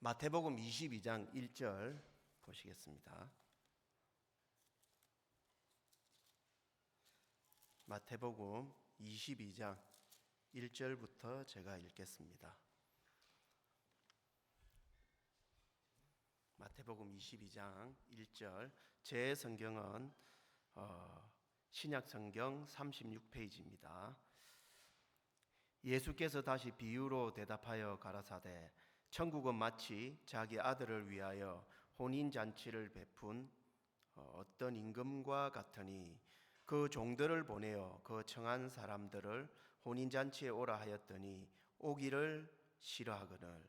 마태복음 22장 1절 보시겠습니다. 마태복음 22장 1절부터 제가 읽겠습니다. 마태복음 22장 1절, 제 성경은 신약성경 36페이지입니다. 예수께서 다시 비유로 대답하여 가라사대 천국은 마치 자기 아들을 위하여 혼인잔치를 베푼 어떤 임금과 같으니 그 종들을 보내어 그 청한 사람들을 혼인잔치에 오라 하였더니 오기를 싫어하거늘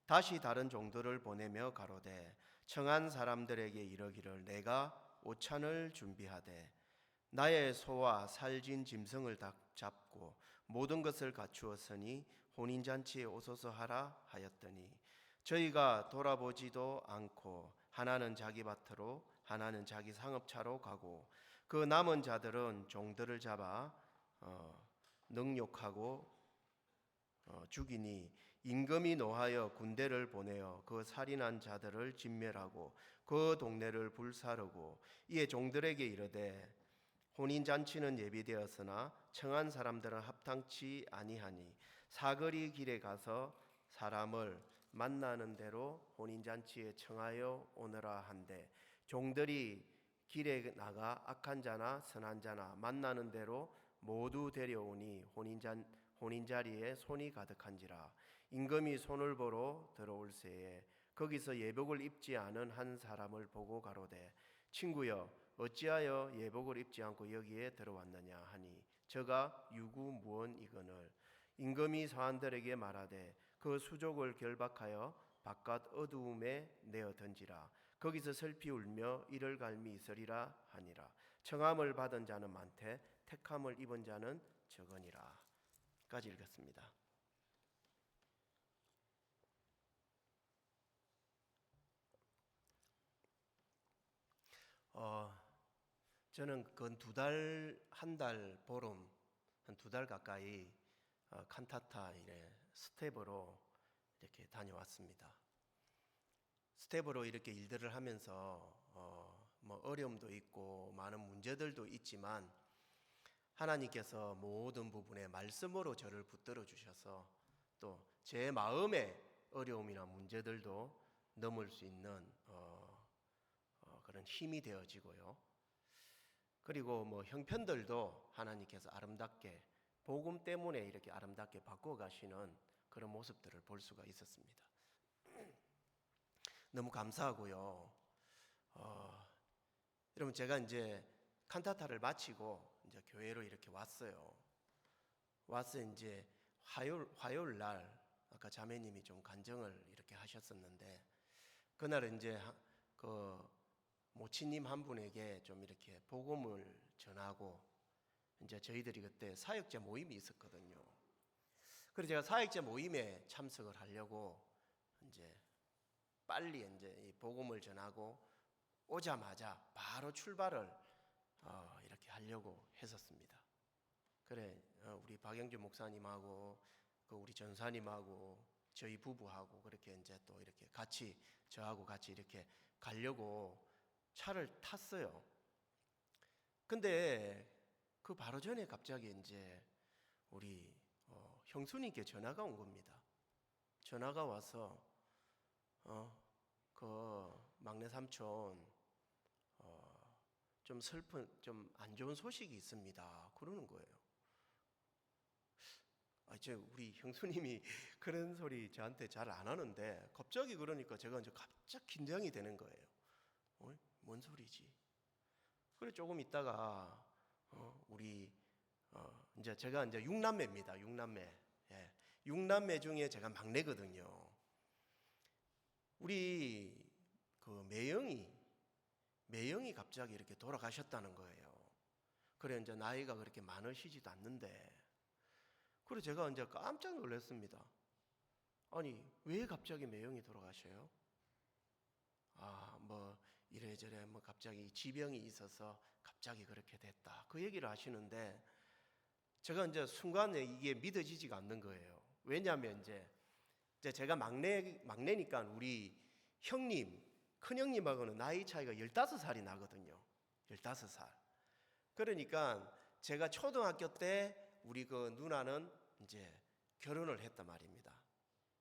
다시 다른 종들을 보내며 가로되 청한 사람들에게 이르기를 내가 오찬을 준비하되 나의 소와 살진 짐승을 다 잡고 모든 것을 갖추었으니 혼인잔치에 오소서 하라 하였더니 저희가 돌아보지도 않고 하나는 자기 밭으로 하나는 자기 상업차로 가고 그 남은 자들은 종들을 잡아 능욕하고 죽이니 임금이 노하여 군대를 보내어 그 살인한 자들을 진멸하고 그 동네를 불사르고 이에 종들에게 이르되 혼인잔치는 예비되었으나 청한 사람들은 합당치 아니하니 사거리 길에 가서 사람을 만나는 대로 혼인잔치에 청하여 오너라 한데 종들이 길에 나가 악한 자나 선한 자나 만나는 대로 모두 데려오니 혼인자리에 손이 가득한지라 임금이 손을 보러 들어올 새에 거기서 예복을 입지 않은 한 사람을 보고 가로되 친구여 어찌하여 예복을 입지 않고 여기에 들어왔느냐 하니 저가 유구무원이거늘 임금이 사람들에게 말하되 그 수족을 결박하여 바깥 어두움에 내어 던지라 거기서 슬피 울며 이를 갈미 있으리라 하니라 청함을 받은 자는 많되 택함을 입은 자는 적으니라. 까지 읽었습니다. 저는 근 한 달 보름, 한 2달 가까이 칸타타 스텝으로 이렇게 다녀왔습니다. 스텝으로 이렇게 일들을 하면서 뭐 어려움도 있고 많은 문제들도 있지만 하나님께서 모든 부분에 말씀으로 저를 붙들어 주셔서 또 제 마음의 어려움이나 문제들도 넘을 수 있는 그런 힘이 되어지고요. 그리고 뭐 형편들도 하나님께서 아름답게 복음 때문에 이렇게 아름답게 바꿔 가시는 그런 모습들을 볼 수가 있었습니다. 너무 감사하고요. 여러분 제가 이제 칸타타를 마치고 이제 교회로 이렇게 왔어요. 와서 이제 화요일 날 아까 자매님이 좀 간증을 이렇게 하셨었는데 그날 이제 그 모치님 한 분에게 좀 이렇게 복음을 전하고 이제 저희들이 그때 사역자 모임이 있었거든요. 그래서 제가 사역자 모임에 참석을 하려고 이제 빨리 이제 이 복음을 전하고 오자마자 바로 출발을 이렇게 하려고 했었습니다. 그래 우리 박영준 목사님하고 그 우리 전사님하고 저희 부부하고 그렇게 이제 또 이렇게 같이 저하고 같이 이렇게 가려고 차를 탔어요. 근데 그 바로 전에 갑자기 이제 우리 형수님께 전화가 온 겁니다. 전화가 와서 그 막내 삼촌 좀 슬픈 좀 안 좋은 소식이 있습니다. 그러는 거예요. 우리 형수님이 그런 소리 저한테 잘 안 하는데 갑자기 그러니까 제가 이제 갑자기 긴장이 되는 거예요. 뭔 소리지? 그래 조금 있다가 우리 이제 제가 이제 6남매입니다. 6남매. 예. 6남매 중에 제가 막내거든요. 우리 그 매형이 갑자기 이렇게 돌아가셨다는 거예요. 그래 이제 나이가 그렇게 많으시지도 않는데 그래 제가 이제 깜짝 놀랐습니다. 아니 왜 갑자기 매형이 돌아가셔요? 뭐 이래저래 뭐 갑자기 지병이 있어서 갑자기 그렇게 됐다. 그 얘기를 하시는데 제가 이제 순간에 이게 믿어지지가 않는 거예요. 왜냐하면 이제 이제 제가 막내니까 우리 형님, 큰형님하고는 나이 차이가 15살이 나거든요. 15살. 그러니까 제가 초등학교 때 우리 그 누나는 이제 결혼을 했단 말입니다.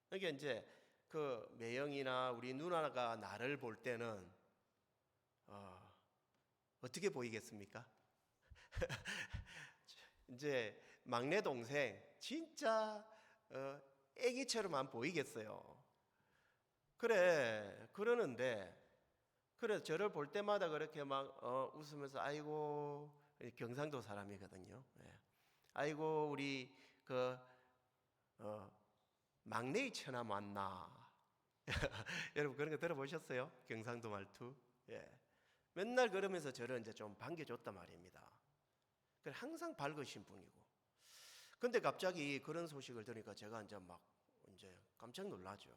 그러니까 이제 그 매형이나 우리 누나가 나를 볼 때는 어떻게 보이겠습니까? 이제 막내 동생 진짜 애기처럼만 보이겠어요. 그러는데 그래서 저를 볼 때마다 그렇게 막 웃으면서 아이고, 경상도 사람이거든요. 예. 아이고 우리 그 막내의 처나 만나. 여러분 그런 거 들어보셨어요? 경상도 말투. 예. 맨날 그러면서 저를 이제 좀 반겨줬단 말입니다. 항상 밝으신 분이고. 근데 갑자기 그런 소식을 들으니까 제가 이제 깜짝 놀라죠.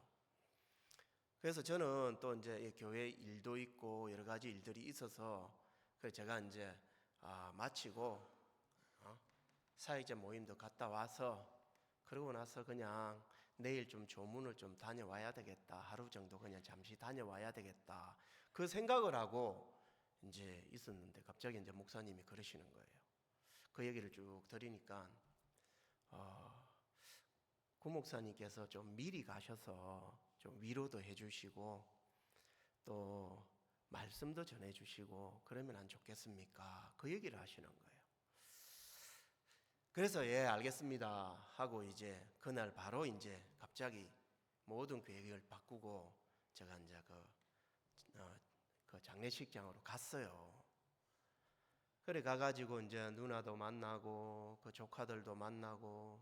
그래서 저는 또 이제 교회 일도 있고 여러 가지 일들이 있어서 그래서 제가 이제 마치고 사역자 모임도 갔다 와서 그러고 나서 그냥 내일 좀 조문을 좀 다녀와야 되겠다. 하루 정도 그냥 잠시 다녀와야 되겠다. 그 생각을 하고 이제 있었는데 갑자기 이제 목사님이 그러시는 거예요. 그 얘기를 쭉 들으니까 구 목사님께서 좀 미리 가셔서 좀 위로도 해주시고 또 말씀도 전해주시고 그러면 안 좋겠습니까? 그 얘기를 하시는 거예요. 그래서 예 알겠습니다 하고 이제 그날 바로 이제 갑자기 모든 계획을 바꾸고 제가 이제 그 장례식장으로 갔어요. 그래 가가지고 이제 누나도 만나고 그 조카들도 만나고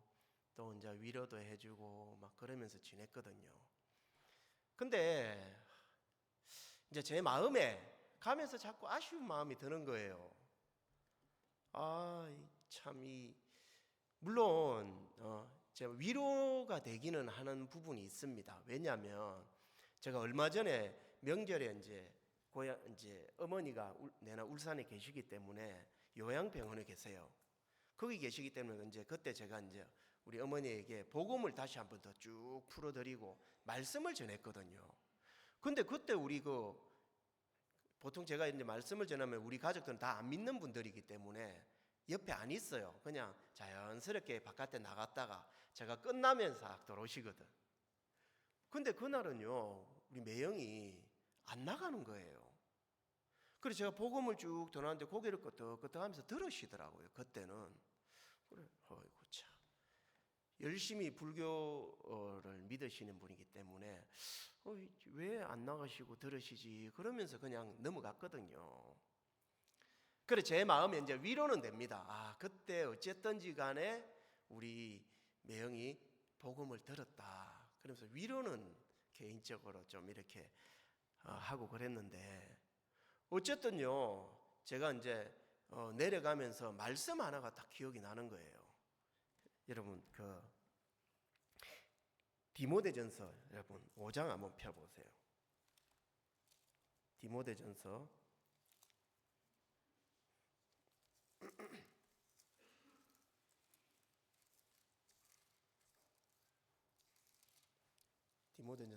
또 이제 위로도 해주고 막 그러면서 지냈거든요. 근데 이제 제 마음에 가면서 자꾸 아쉬운 마음이 드는 거예요. 물론 제가 위로가 되기는 하는 부분이 있습니다. 왜냐하면 제가 얼마 전에 명절에 이제 어머니가 내나 울산에 계시기 때문에 요양병원에 계세요. 거기 계시기 때문에 이제 그때 제가 이제 우리 어머니에게 복음을 다시 한번 더 쭉 풀어드리고 말씀을 전했거든요. 근데 그때 우리 보통 제가 이제 말씀을 전하면 우리 가족들은 다 안 믿는 분들이기 때문에 옆에 안 있어요. 그냥 자연스럽게 바깥에 나갔다가 제가 끝나면 싹 들어오시거든. 근데 그날은요, 우리 매형이 안 나가는 거예요. 그래서 제가 복음을 쭉 전하는데 고개를 끄덕끄덕하면서 들으시더라고요. 그때는. 그래, 어이구 참. 열심히 불교를 믿으시는 분이기 때문에 왜 안 나가시고 들으시지 그러면서 그냥 넘어갔거든요. 그래 제 마음에 이제 위로는 됩니다. 그때 어쨌든지 간에 우리 매형이 복음을 들었다. 그러면서 위로는 개인적으로 좀 이렇게 하고 그랬는데 어쨌든요 제가 이제 내려가면서 말씀 하나가 딱 기억이 나는 거예요. 여러분 디모데전서 여러분 5장 한번 펴보세요. 디모데전서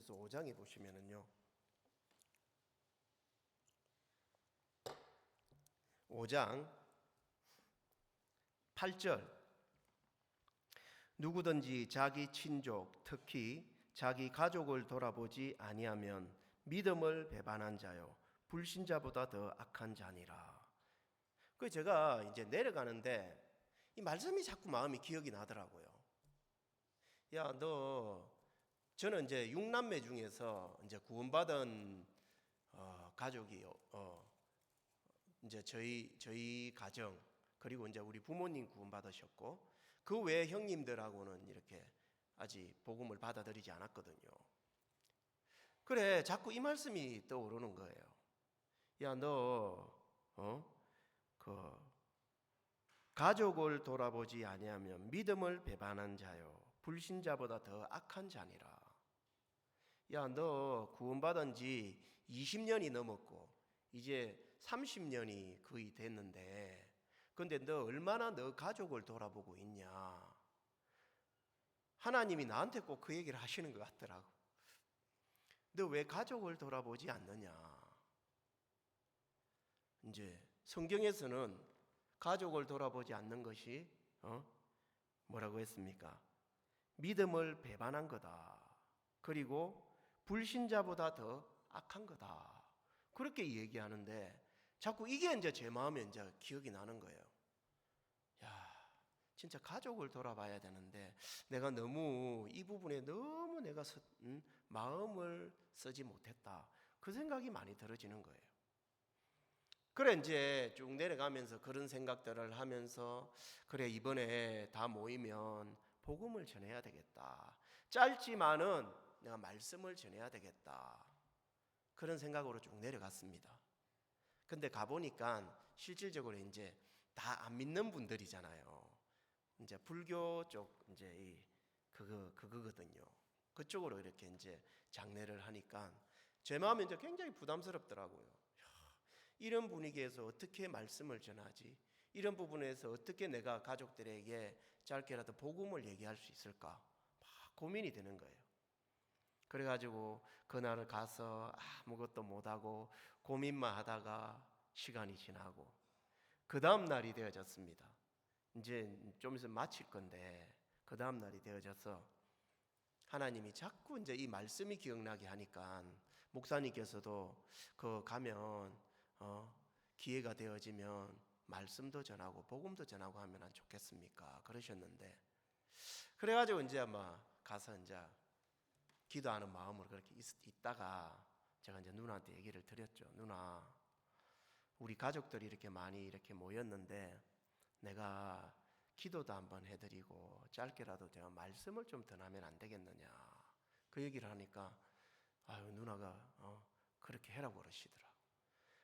5장에 보시면은요 5장 8절 누구든지 자기 친족 특히 자기 가족을 돌아보지 아니하면 믿음을 배반한 자요 불신자보다 더 악한 자니라. 그 제가 이제 내려가는데 이 말씀이 자꾸 마음이 기억이 나더라고요. 저는 이제 6남매 중에서 이제 구원받은 가족이 이제 저희 가정 그리고 이제 우리 부모님 구원받으셨고 그 외 형님들하고는 이렇게 아직 복음을 받아들이지 않았거든요. 그래 자꾸 이 말씀이 떠오르는 거예요. 가족을 돌아보지 아니하면 믿음을 배반한 자요 불신자보다 더 악한 자니라. 너 구원받은 지 20년이 넘었고 이제 30년이 거의 됐는데 근데 너 얼마나 너 가족을 돌아보고 있냐 하나님이 나한테 꼭 그 얘기를 하시는 것 같더라고. 너 왜 가족을 돌아보지 않느냐? 이제 성경에서는 가족을 돌아보지 않는 것이 뭐라고 했습니까? 믿음을 배반한 거다. 그리고 불신자보다 더 악한 거다. 그렇게 얘기하는데 자꾸 이게 이제 제 마음에 이제 기억이 나는 거예요. 야, 진짜 가족을 돌아봐야 되는데 내가 너무 이 부분에 너무 내가 마음을 쓰지 못했다. 그 생각이 많이 들어지는 거예요. 그래 이제 쭉 내려가면서 그런 생각들을 하면서 그래 이번에 다 모이면 복음을 전해야 되겠다. 짧지만은 내가 말씀을 전해야 되겠다. 그런 생각으로 쭉 내려갔습니다. 근데 가보니까 실질적으로 이제 다 안 믿는 분들이잖아요. 이제 불교 쪽 이제 그거거든요. 그쪽으로 이렇게 이제 장례를 하니까 제 마음이 이제 굉장히 부담스럽더라고요. 이런 분위기에서 어떻게 말씀을 전하지? 이런 부분에서 어떻게 내가 가족들에게 짧게라도 복음을 얘기할 수 있을까? 막 고민이 되는 거예요. 그래가지고 그날을 가서 아무것도 못하고 고민만 하다가 시간이 지나고 그 다음 날이 되어졌습니다. 이제 좀 있으면 마칠 건데 그 다음 날이 되어져서 하나님이 자꾸 이제 이 말씀이 기억나게 하니까 목사님께서도 그 가면 기회가 되어지면 말씀도 전하고 복음도 전하고 하면 안 좋겠습니까? 그러셨는데 그래가지고 이제 아마 가서 이제 기도하는 마음으로 그렇게 있다가 제가 이제 누나한테 얘기를 드렸죠. 누나, 우리 가족들이 이렇게 많이 이렇게 모였는데 내가 기도도 한번 해드리고 짧게라도 제가 말씀을 좀 전하면 안 되겠느냐. 그 얘기를 하니까 아유 누나가 그렇게 해라고 그러시더라.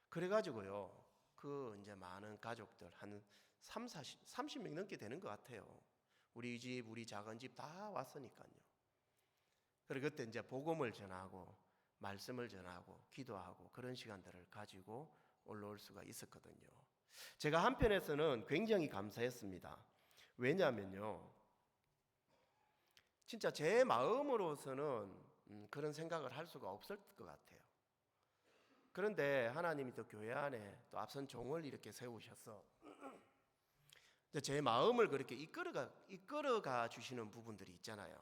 그래가지고요 그 이제 많은 가족들 한 30명 넘게 되는 것 같아요. 우리 집 우리 작은 집 다 왔으니까요. 그리고 그때 이제 복음을 전하고 말씀을 전하고 기도하고 그런 시간들을 가지고 올라올 수가 있었거든요. 제가 한편에서는 굉장히 감사했습니다. 왜냐하면요 진짜 제 마음으로서는 그런 생각을 할 수가 없을 것 같아요. 그런데 하나님이 또 교회 안에 또 앞선 종을 이렇게 세우셔서 제 마음을 그렇게 이끌어가 주시는 부분들이 있잖아요.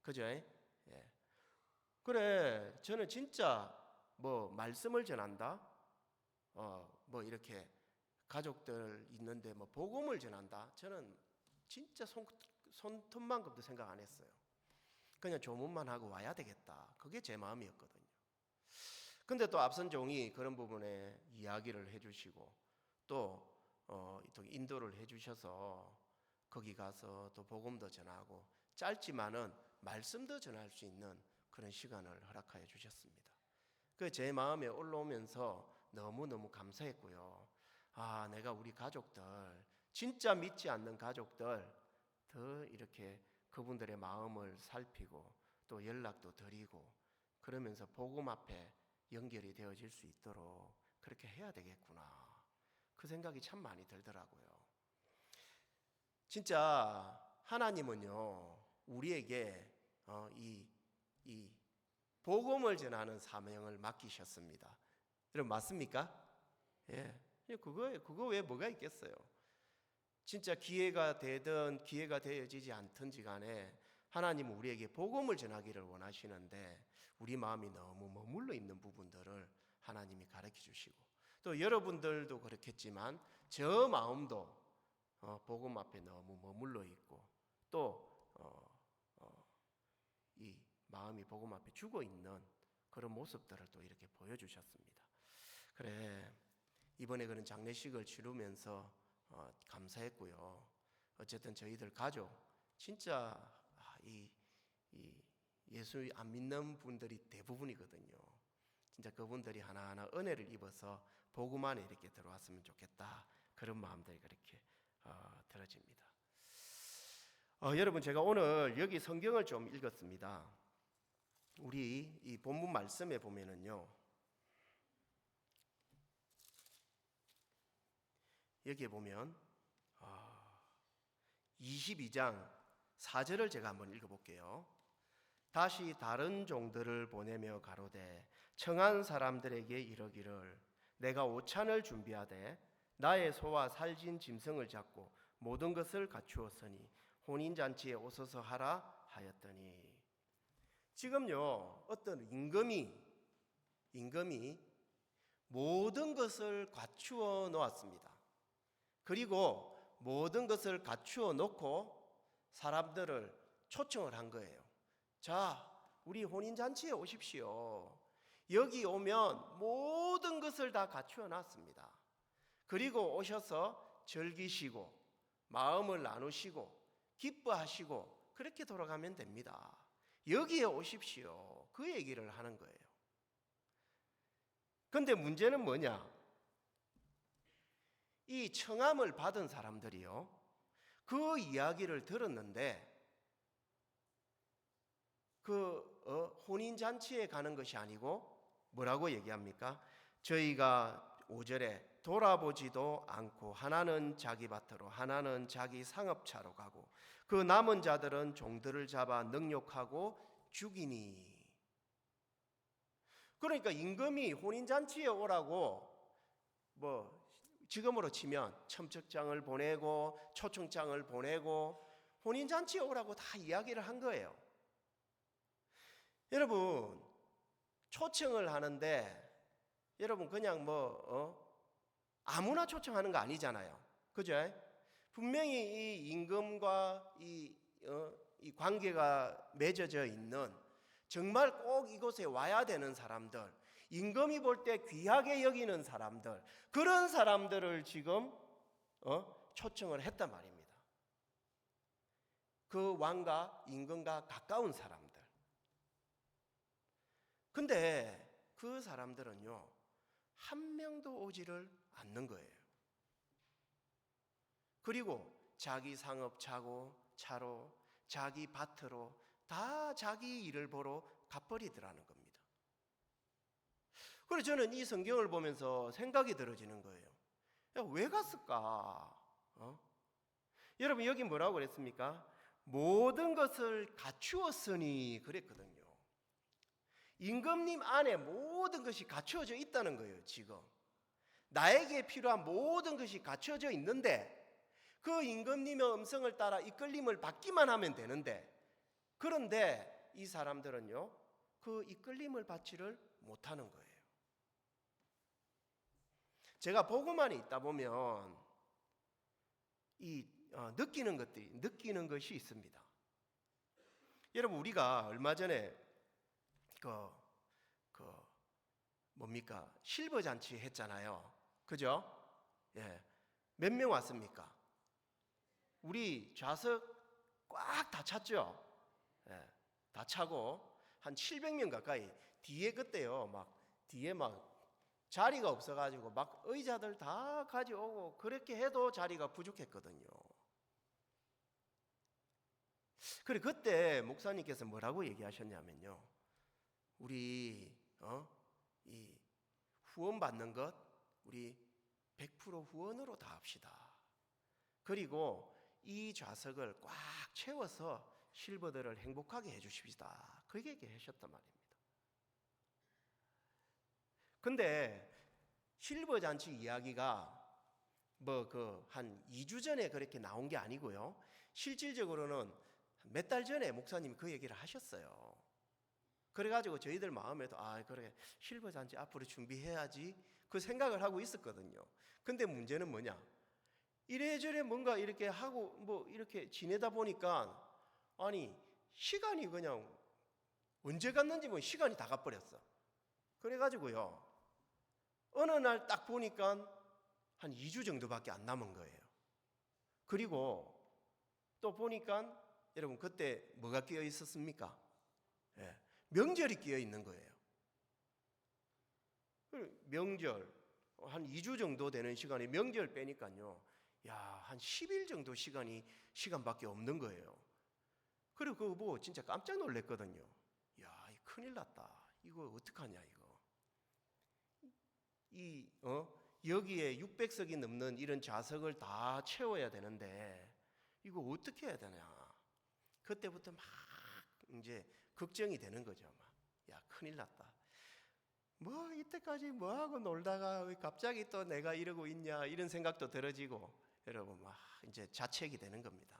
그죠? 예. 그래, 저는 진짜 뭐 말씀을 전한다, 뭐 이렇게 가족들 있는데 뭐 복음을 전한다. 저는 진짜 손톱만큼도 생각 안 했어요. 그냥 조문만 하고 와야 되겠다. 그게 제 마음이었거든요. 근데 또 앞선 종이 그런 부분에 이야기를 해주시고 또 인도를 해주셔서 거기 가서 또 복음도 전하고 짧지만은 말씀도 전할 수 있는 그런 시간을 허락하여 주셨습니다. 그 제 마음에 올라오면서 너무너무 감사했고요. 아, 내가 우리 가족들 진짜 믿지 않는 가족들 더 이렇게 그분들의 마음을 살피고 또 연락도 드리고 그러면서 복음 앞에 연결이 되어질 수 있도록 그렇게 해야 되겠구나. 그 생각이 참 많이 들더라고요. 진짜 하나님은요 우리에게 이 복음을 전하는 사명을 맡기셨습니다. 여러분 맞습니까? 예, 그거 외에 뭐가 있겠어요? 진짜 기회가 되든 기회가 되어지지 않든지 간에 하나님은 우리에게 복음을 전하기를 원하시는데 우리 마음이 너무 머물러 있는 부분들을 하나님이 가르쳐 주시고 또 여러분들도 그렇겠지만 저 마음도 복음 앞에 너무 머물러 있고 또 이 마음이 복음 앞에 죽어 있는 그런 모습들을 또 이렇게 보여주셨습니다. 그래 이번에 그런 장례식을 치르면서 감사했고요. 어쨌든 저희들 가족 진짜 이 예수 안 믿는 분들이 대부분이거든요. 진짜 그분들이 하나하나 은혜를 입어서 복음 안에 이렇게 들어왔으면 좋겠다. 그런 마음들이 그렇게 들어집니다. 여러분 제가 오늘 여기 성경을 좀 읽었습니다. 우리 이 본문 말씀에 보면은요. 여기에 보면 22장 4절을 제가 한번 읽어볼게요. 다시 다른 종들을 보내며 가로되 청한 사람들에게 이르기를 내가 오찬을 준비하되 나의 소와 살진 짐승을 잡고 모든 것을 갖추었으니 혼인잔치에 오소서 하라 하였더니. 지금요, 어떤 임금이 모든 것을 갖추어 놓았습니다. 그리고 모든 것을 갖추어 놓고 사람들을 초청을 한 거예요. 자, 우리 혼인잔치에 오십시오. 여기 오면 모든 것을 다 갖추어 놨습니다. 그리고 오셔서 즐기시고 마음을 나누시고 기뻐하시고 그렇게 돌아가면 됩니다. 여기에 오십시오. 그 얘기를 하는 거예요. 근데 문제는 뭐냐? 이 청함을 받은 사람들이요, 그 이야기를 들었는데 혼인잔치에 가는 것이 아니고 뭐라고 얘기합니까? 저희가 5절에 돌아보지도 않고 하나는 자기 밭으로 하나는 자기 상업차로 가고 그 남은 자들은 종들을 잡아 능욕하고 죽이니. 그러니까 임금이 혼인잔치에 오라고 지금으로 치면 첨첩장을 보내고 초청장을 보내고 혼인잔치에 오라고 다 이야기를 한 거예요. 여러분, 초청을 하는데 여러분 그냥 아무나 초청하는 거 아니잖아요. 그죠? 분명히 이 임금과 이 관계가 맺어져 있는, 정말 꼭 이곳에 와야 되는 사람들, 임금이 볼 때 귀하게 여기는 사람들, 그런 사람들을 지금 초청을 했단 말입니다. 그 왕과 임금과 가까운 사람들. 근데 그 사람들은요, 한 명도 오지를 않는 거예요. 그리고 자기 상업차로 자기 밭으로 다 자기 일을 보러 가버리더라는 겁니다. 그래서 저는 이 성경을 보면서 생각이 들어지는 거예요. 야, 왜 갔을까? 여러분, 여기 뭐라고 그랬습니까? 모든 것을 갖추었으니 그랬거든요. 임금님 안에 모든 것이 갖추어져 있다는 거예요. 지금 나에게 필요한 모든 것이 갖추어져 있는데 그 임금님의 음성을 따라 이끌림을 받기만 하면 되는데, 그런데 이 사람들은요, 그 이끌림을 받지를 못하는 거예요. 제가 복음 안에 있다 보면 느끼는 것이 있습니다. 여러분, 우리가 얼마 전에 실버 잔치 했잖아요. 그죠? 예. 몇 명 왔습니까? 우리 좌석 꽉 다 찼죠? 예. 다 차고 한 700명 가까이. 뒤에 그때요, 뒤에 자리가 없어가지고 의자들 다 가져오고 그렇게 해도 자리가 부족했거든요. 그래, 그때 목사님께서 뭐라고 얘기하셨냐면요, 우리 이 후원 받는 것 우리 100% 후원으로 다 합시다. 그리고 이 좌석을 꽉 채워서 실버들을 행복하게 해주십시다. 그렇게 얘기하셨단 말입니다. 근데 실버 잔치 이야기가 한 2주 전에 그렇게 나온 게 아니고요, 실질적으로는 몇 달 전에 목사님이 그 얘기를 하셨어요. 그래가지고 저희들 마음에도 그래, 실버 잔치 앞으로 준비해야지 그 생각을 하고 있었거든요. 근데 문제는 뭐냐, 이래저래 뭔가 이렇게 하고 이렇게 지내다 보니까 시간이 그냥 언제 갔는지 시간이 다 가버렸어. 그래가지고요, 어느 날 딱 보니까 한 2주 정도밖에 안 남은 거예요. 그리고 또 보니까 여러분, 그때 뭐가 끼어 있었습니까? 예, 명절이 끼어 있는 거예요. 명절 한 2주 정도 되는 시간에 명절 빼니까요, 한 10일 정도 시간밖에 없는 거예요. 그리고 그거 보고 진짜 깜짝 놀랐거든요. 큰일 났다. 이거 어떡하냐 이거. 여기에 600석이 넘는 이런 좌석을 다 채워야 되는데 이거 어떻게 해야 되냐. 그때부터 막 이제 걱정이 되는 거죠. 막. 야, 큰일 났다. 뭐 이때까지 뭐 하고 놀다가 왜 갑자기 또 내가 이러고 있냐 이런 생각도 들어지고 여러분 막 이제 자책이 되는 겁니다.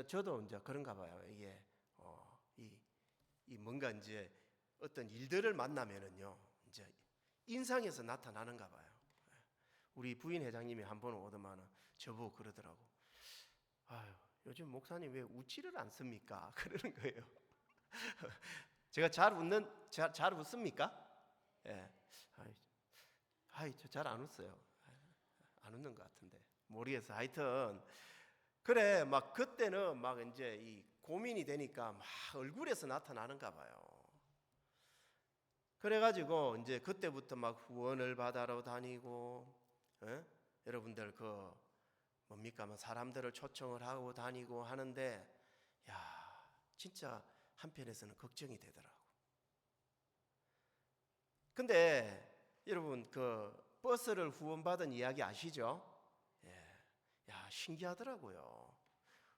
저도 이제 그런가 봐요. 이게 이 뭔가 이제 어떤 일들을 만나면은요 이제 인상에서 나타나는가 봐요. 우리 부인 회장님이 한 번 오더만은 저보고 그러더라고. 아유, 요즘 목사님 왜 웃지를 않습니까? 그러는 거예요. 제가 잘 웃습니까? 예. 저 잘 안 웃어요. 안 웃는 것 같은데 모르겠어. 하여튼 그래 막 그때는 막 이제 이 고민이 되니까 막 얼굴에서 나타나는가 봐요. 그래가지고 이제 그때부터 막 후원을 받아러 다니고, 여러분들 그 뭡니까? 사람들을 초청을 하고 다니고 하는데, 야 진짜 한편에서는 걱정이 되더라고. 근데 여러분 그 버스를 후원받은 이야기 아시죠? 야 신기하더라고요.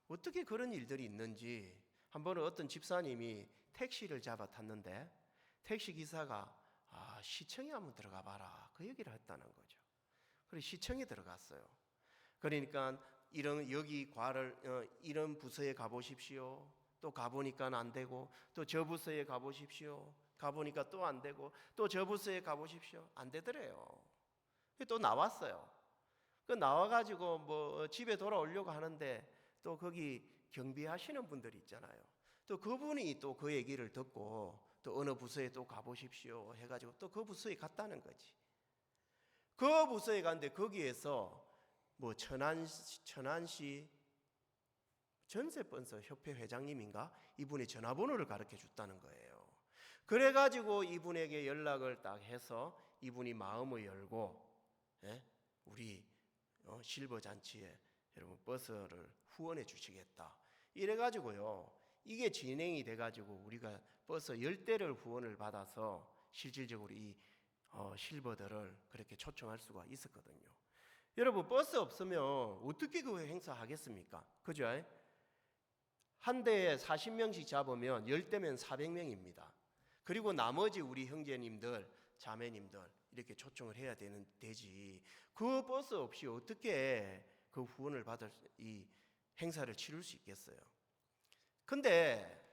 어떻게 그런 일들이 있는지. 한 번은 어떤 집사님이 택시를 잡아 탔는데 택시 기사가 시청에 한번 들어가 봐라 그 얘기를 했다는 거죠. 그래서 시청에 들어갔어요. 그러니까 이런 부서에 가보십시오. 또 가보니까 안 되고 또 저 부서에 가보십시오. 가보니까 또 안 되고 또 저 부서에 가보십시오. 안 되더래요. 또 나왔어요. 그 나와가지고 뭐 집에 돌아오려고 하는데 또 거기 경비하시는 분들이 있잖아요. 또 그분이 또 그 얘기를 듣고 또 어느 부서에 또 가보십시오 해가지고 또 그 부서에 갔다는 거지. 그 부서에 갔는데 거기에서 뭐 천안시 전세번서 협회 회장님인가 이분의 전화번호를 가르쳐 줬다는 거예요. 그래가지고 이분에게 연락을 딱 해서 이분이 마음을 열고 우리 실버 잔치에 여러분 버스를 후원해 주시겠다 이래가지고요 이게 진행이 돼가지고 우리가 버스 10대를 후원을 받아서 실질적으로 이 실버들을 그렇게 초청할 수가 있었거든요. 여러분 버스 없으면 어떻게 그 행사 하겠습니까? 그죠? 한 대에 40명씩 잡으면 10대면 400명입니다. 그리고 나머지 우리 형제님들 자매님들 이렇게 초청을 해야 되지. 그 버스 없이 어떻게 그 후원을 받을 이 행사를 치룰 수 있겠어요? 근데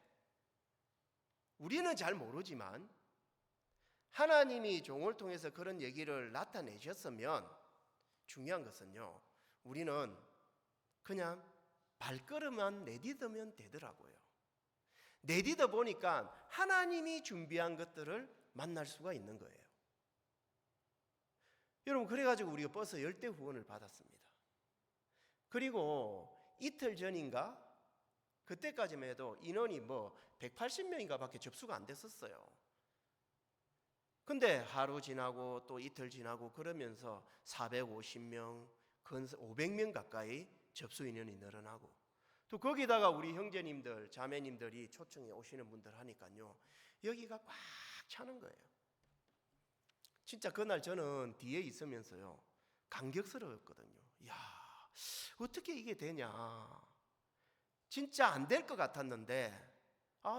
우리는 잘 모르지만 하나님이 종을 통해서 그런 얘기를 나타내셨으면 중요한 것은요 우리는 그냥 발걸음만 내디디면 되더라고요. 내디뎌 보니까 하나님이 준비한 것들을 만날 수가 있는 거예요. 여러분 그래가지고 우리가 버스 10대 후원을 받았습니다. 그리고 이틀 전인가 그때까지만 해도 인원이 뭐 180명인가 밖에 접수가 안 됐었어요. 근데 하루 지나고 또 이틀 지나고 그러면서 450명, 500명 가까이 접수 인원이 늘어나고 또 거기다가 우리 형제님들, 자매님들이 초청해 오시는 분들 하니까요 여기가 꽉 차는 거예요. 진짜 그날 저는 뒤에 있으면서요 감격스러웠거든요. 야, 어떻게 이게 되냐. 진짜 안 될 것 같았는데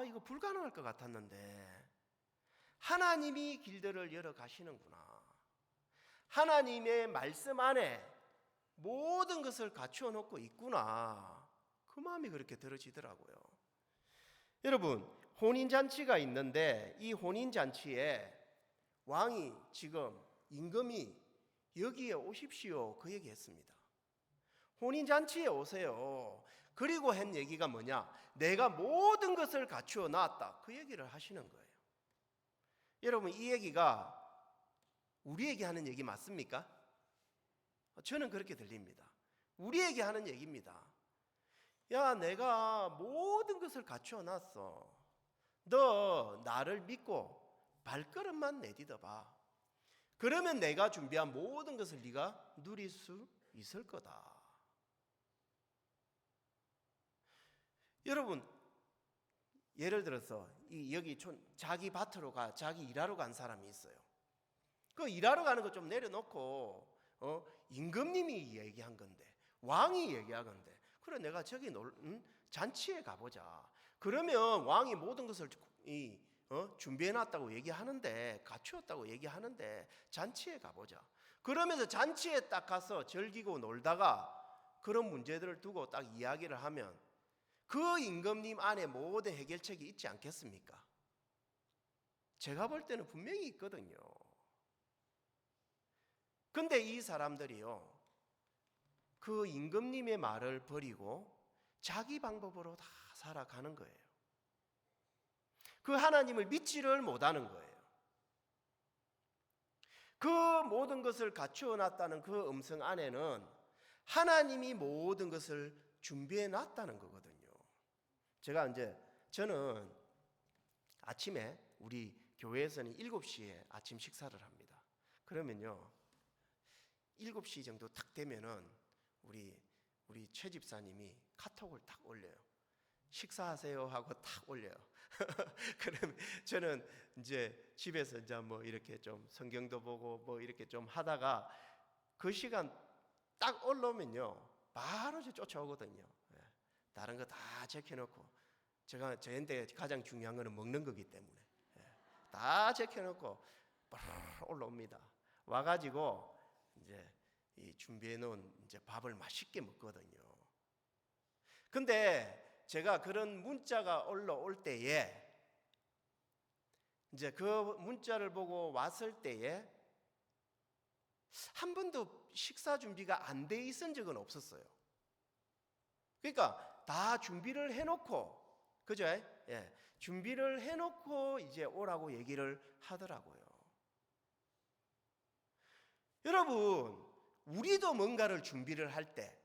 이거 불가능할 것 같았는데 하나님이 길들을 열어 가시는구나. 하나님의 말씀 안에 모든 것을 갖추어 놓고 있구나. 그 마음이 그렇게 들어지더라고요. 여러분 혼인잔치가 있는데 이 혼인잔치에 왕이 지금 임금이 여기에 오십시오 그 얘기했습니다. 혼인잔치에 오세요. 그리고 한 얘기가 뭐냐? 내가 모든 것을 갖추어 놨다 그 얘기를 하시는 거예요. 여러분 이 얘기가 우리에게 하는 얘기 맞습니까? 저는 그렇게 들립니다. 우리에게 하는 얘기입니다. 야 내가 모든 것을 갖추어 놨어. 너 나를 믿고 발걸음만 내디뎌 봐. 그러면 내가 준비한 모든 것을 네가 누릴 수 있을 거다. 여러분 예를 들어서 여기 자기 밭으로 자기 일하러 간 사람이 있어요. 그 일하러 가는 거 좀 내려놓고 임금님이 얘기한 건데 왕이 얘기한 건데 그래 내가 저기 잔치에 가보자. 그러면 왕이 모든 것을 준비해놨다고 얘기하는데, 갖추었다고 얘기하는데 잔치에 가보자. 그러면서 잔치에 딱 가서 즐기고 놀다가 그런 문제들을 두고 딱 이야기를 하면 그 임금님 안에 모든 해결책이 있지 않겠습니까? 제가 볼 때는 분명히 있거든요. 근데 이 사람들이요, 그 임금님의 말을 버리고 자기 방법으로 다 살아가는 거예요. 그 하나님을 믿지를 못하는 거예요. 그 모든 것을 갖추어 놨다는 그 음성 안에는 하나님이 모든 것을 준비해 놨다는 거거든요. 저는 아침에 우리 교회에서는 7시에 아침 식사를 합니다. 그러면요, 7시 정도 딱 되면은 우리 최 집사님이 카톡을 딱 올려요. 식사하세요 하고 딱 올려요. 그러면 저는 이제 집에서 이제 뭐 이렇게 좀 성경도 보고 뭐 이렇게 좀 하다가 그 시간 딱 올라오면요, 바로 이제 쫓아오거든요. 다른 거 다 제껴놓고, 저한테 가장 중요한 거는 먹는 거기 때문에 다 제껴놓고 바로 올라옵니다. 와가지고 이제 이 준비해 놓은 이제 밥을 맛있게 먹거든요. 근데 제가 그런 문자가 올라올 때에, 이제 그 문자를 보고 왔을 때에 한 번도 식사 준비가 안 돼 있은 적은 없었어요. 그러니까 다 준비를 해놓고, 그죠? 준비를 해놓고 이제 오라고 얘기를 하더라고요. 여러분, 우리도 뭔가를 준비를 할 때,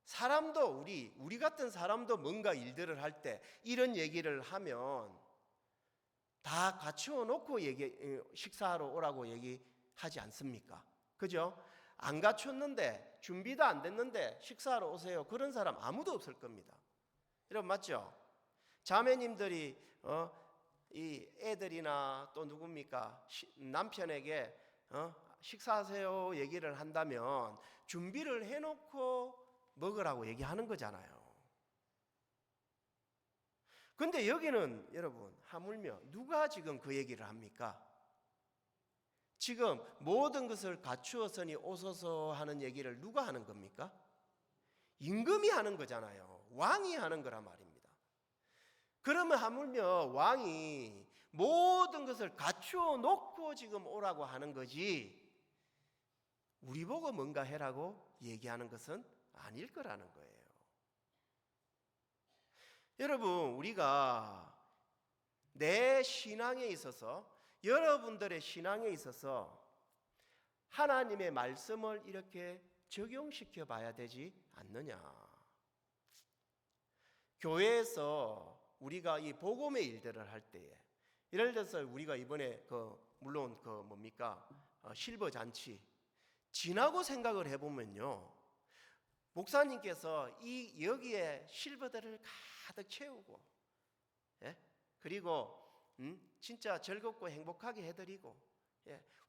사람도 우리 같은 사람도 뭔가 일들을 할 때 이런 얘기를 하면 다 갖추어 놓고 식사하러 오라고 얘기하지 않습니까? 그죠? 안 갖췄는데, 준비도 안 됐는데 식사하러 오세요, 그런 사람 아무도 없을 겁니다. 여러분 맞죠? 자매님들이 이 애들이나 또 누굽니까, 남편에게 식사하세요 얘기를 한다면 준비를 해놓고 먹으라고 얘기하는 거잖아요. 근데 여기는 여러분 하물며 누가 지금 그 얘기를 합니까? 지금 모든 것을 갖추었으니 오소서 하는 얘기를 누가 하는 겁니까? 임금이 하는 거잖아요. 왕이 하는 거란 말입니다. 그러면 하물며 왕이 모든 것을 갖추어 놓고 지금 오라고 하는 거지, 우리 보고 뭔가 해라고 얘기하는 것은 아닐 거라는 거예요. 여러분, 우리가 내 신앙에 있어서, 여러분들의 신앙에 있어서 하나님의 말씀을 이렇게 적용시켜 봐야 되지 않느냐. 교회에서 우리가 이 복음의 일들을 할 때에, 예를 들어서 우리가 이번에 물론 실버 잔치 지나고 생각을 해보면요, 목사님께서 여기에 실버들을 가득 채우고, 그리고 진짜 즐겁고 행복하게 해드리고,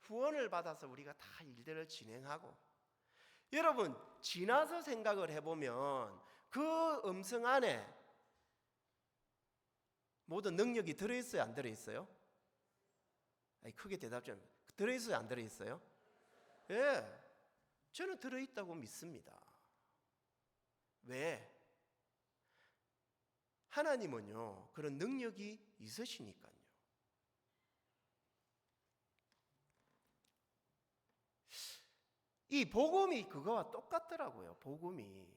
후원을 받아서 우리가 다 일들을 진행하고, 여러분 지나서 생각을 해보면 그 음성 안에 모든 능력이 들어있어요, 안 들어있어요? 크게 대답 좀. 들어있어요, 안 들어있어요? 저는 들어있다고 믿습니다. 왜? 하나님은요, 그런 능력이 있으시니까요. 이 복음이 그거와 똑같더라고요. 복음이.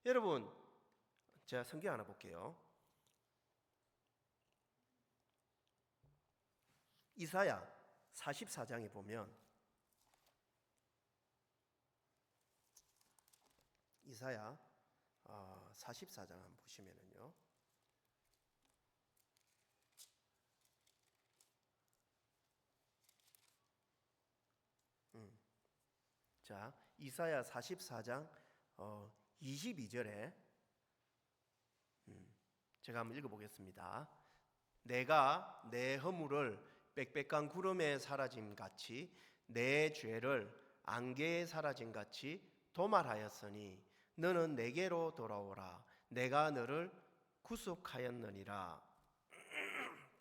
여러분, 제가 성경 하나 볼게요. 이사야 44장에 보면, 이사야 44장 한번 보시면은요, 자, 이사야 44장 22절에 제가 한번 읽어보겠습니다. 내가 내 허물을 빽빽한 구름에 사라짐 같이 내 죄를 안개에 사라짐 같이 도말하였으니 너는 내게로 돌아오라. 내가 너를 구속하였느니라.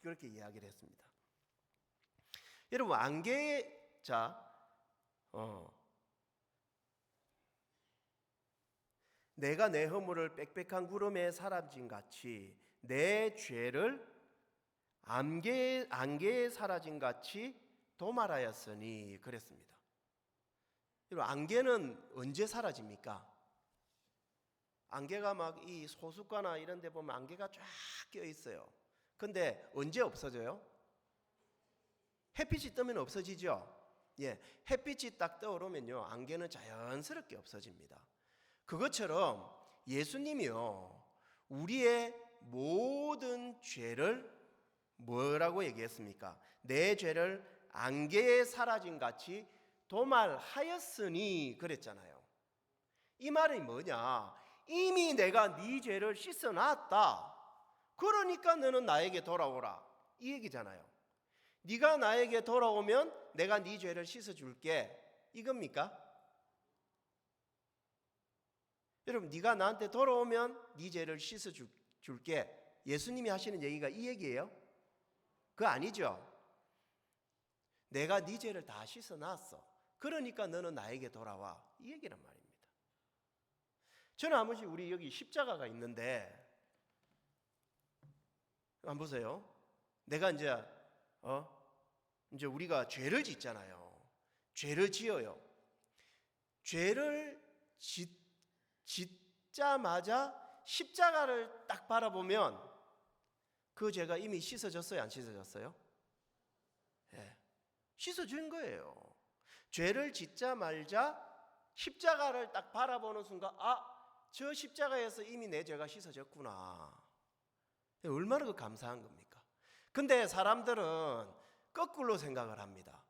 그렇게 이야기를 했습니다. 여러분, 내가 내 허물을 빽빽한 구름에 사라진 같이 내 죄를 안개에 사라진 같이 도말하였으니 그랬습니다. 여러분, 안개는 언제 사라집니까? 안개가 막 이 소숫가나 이런 데 보면 안개가 쫙 껴 있어요. 근데 언제 없어져요? 햇빛이 뜨면 없어지죠. 예, 햇빛이 딱 떠오르면요, 안개는 자연스럽게 없어집니다. 그것처럼 예수님이요, 우리의 모든 죄를 뭐라고 얘기했습니까? 내 죄를 안개에 사라진 같이 도말하였으니 그랬잖아요. 이 말이 뭐냐? 이미 내가 네 죄를 씻어놨다. 그러니까 너는 나에게 돌아오라, 이 얘기잖아요. 네가 나에게 돌아오면 내가 네 죄를 씻어줄게, 이겁니까? 여러분, 네가 나한테 돌아오면 네 죄를 씻어줄게, 예수님이 하시는 얘기가 이 얘기예요? 그거 아니죠. 내가 네 죄를 다 씻어놨어, 그러니까 너는 나에게 돌아와, 이 얘기란 말입니다. 저는 아버지, 우리 여기 십자가가 있는데 한번 보세요. 내가 이제 우리가 죄를 짓잖아요. 죄를 지어요. 죄를 짓자마자 십자가를 딱 바라보면 그 죄가 이미 씻어졌어요, 안 씻어졌어요? 예, 씻어진 거예요. 죄를 짓자마자 십자가를 딱 바라보는 순간, 저 십자가에서 이미 내 죄가 씻어졌구나. 얼마나 그 감사한 겁니까? 근데 사람들은 거꾸로 생각을 합니다.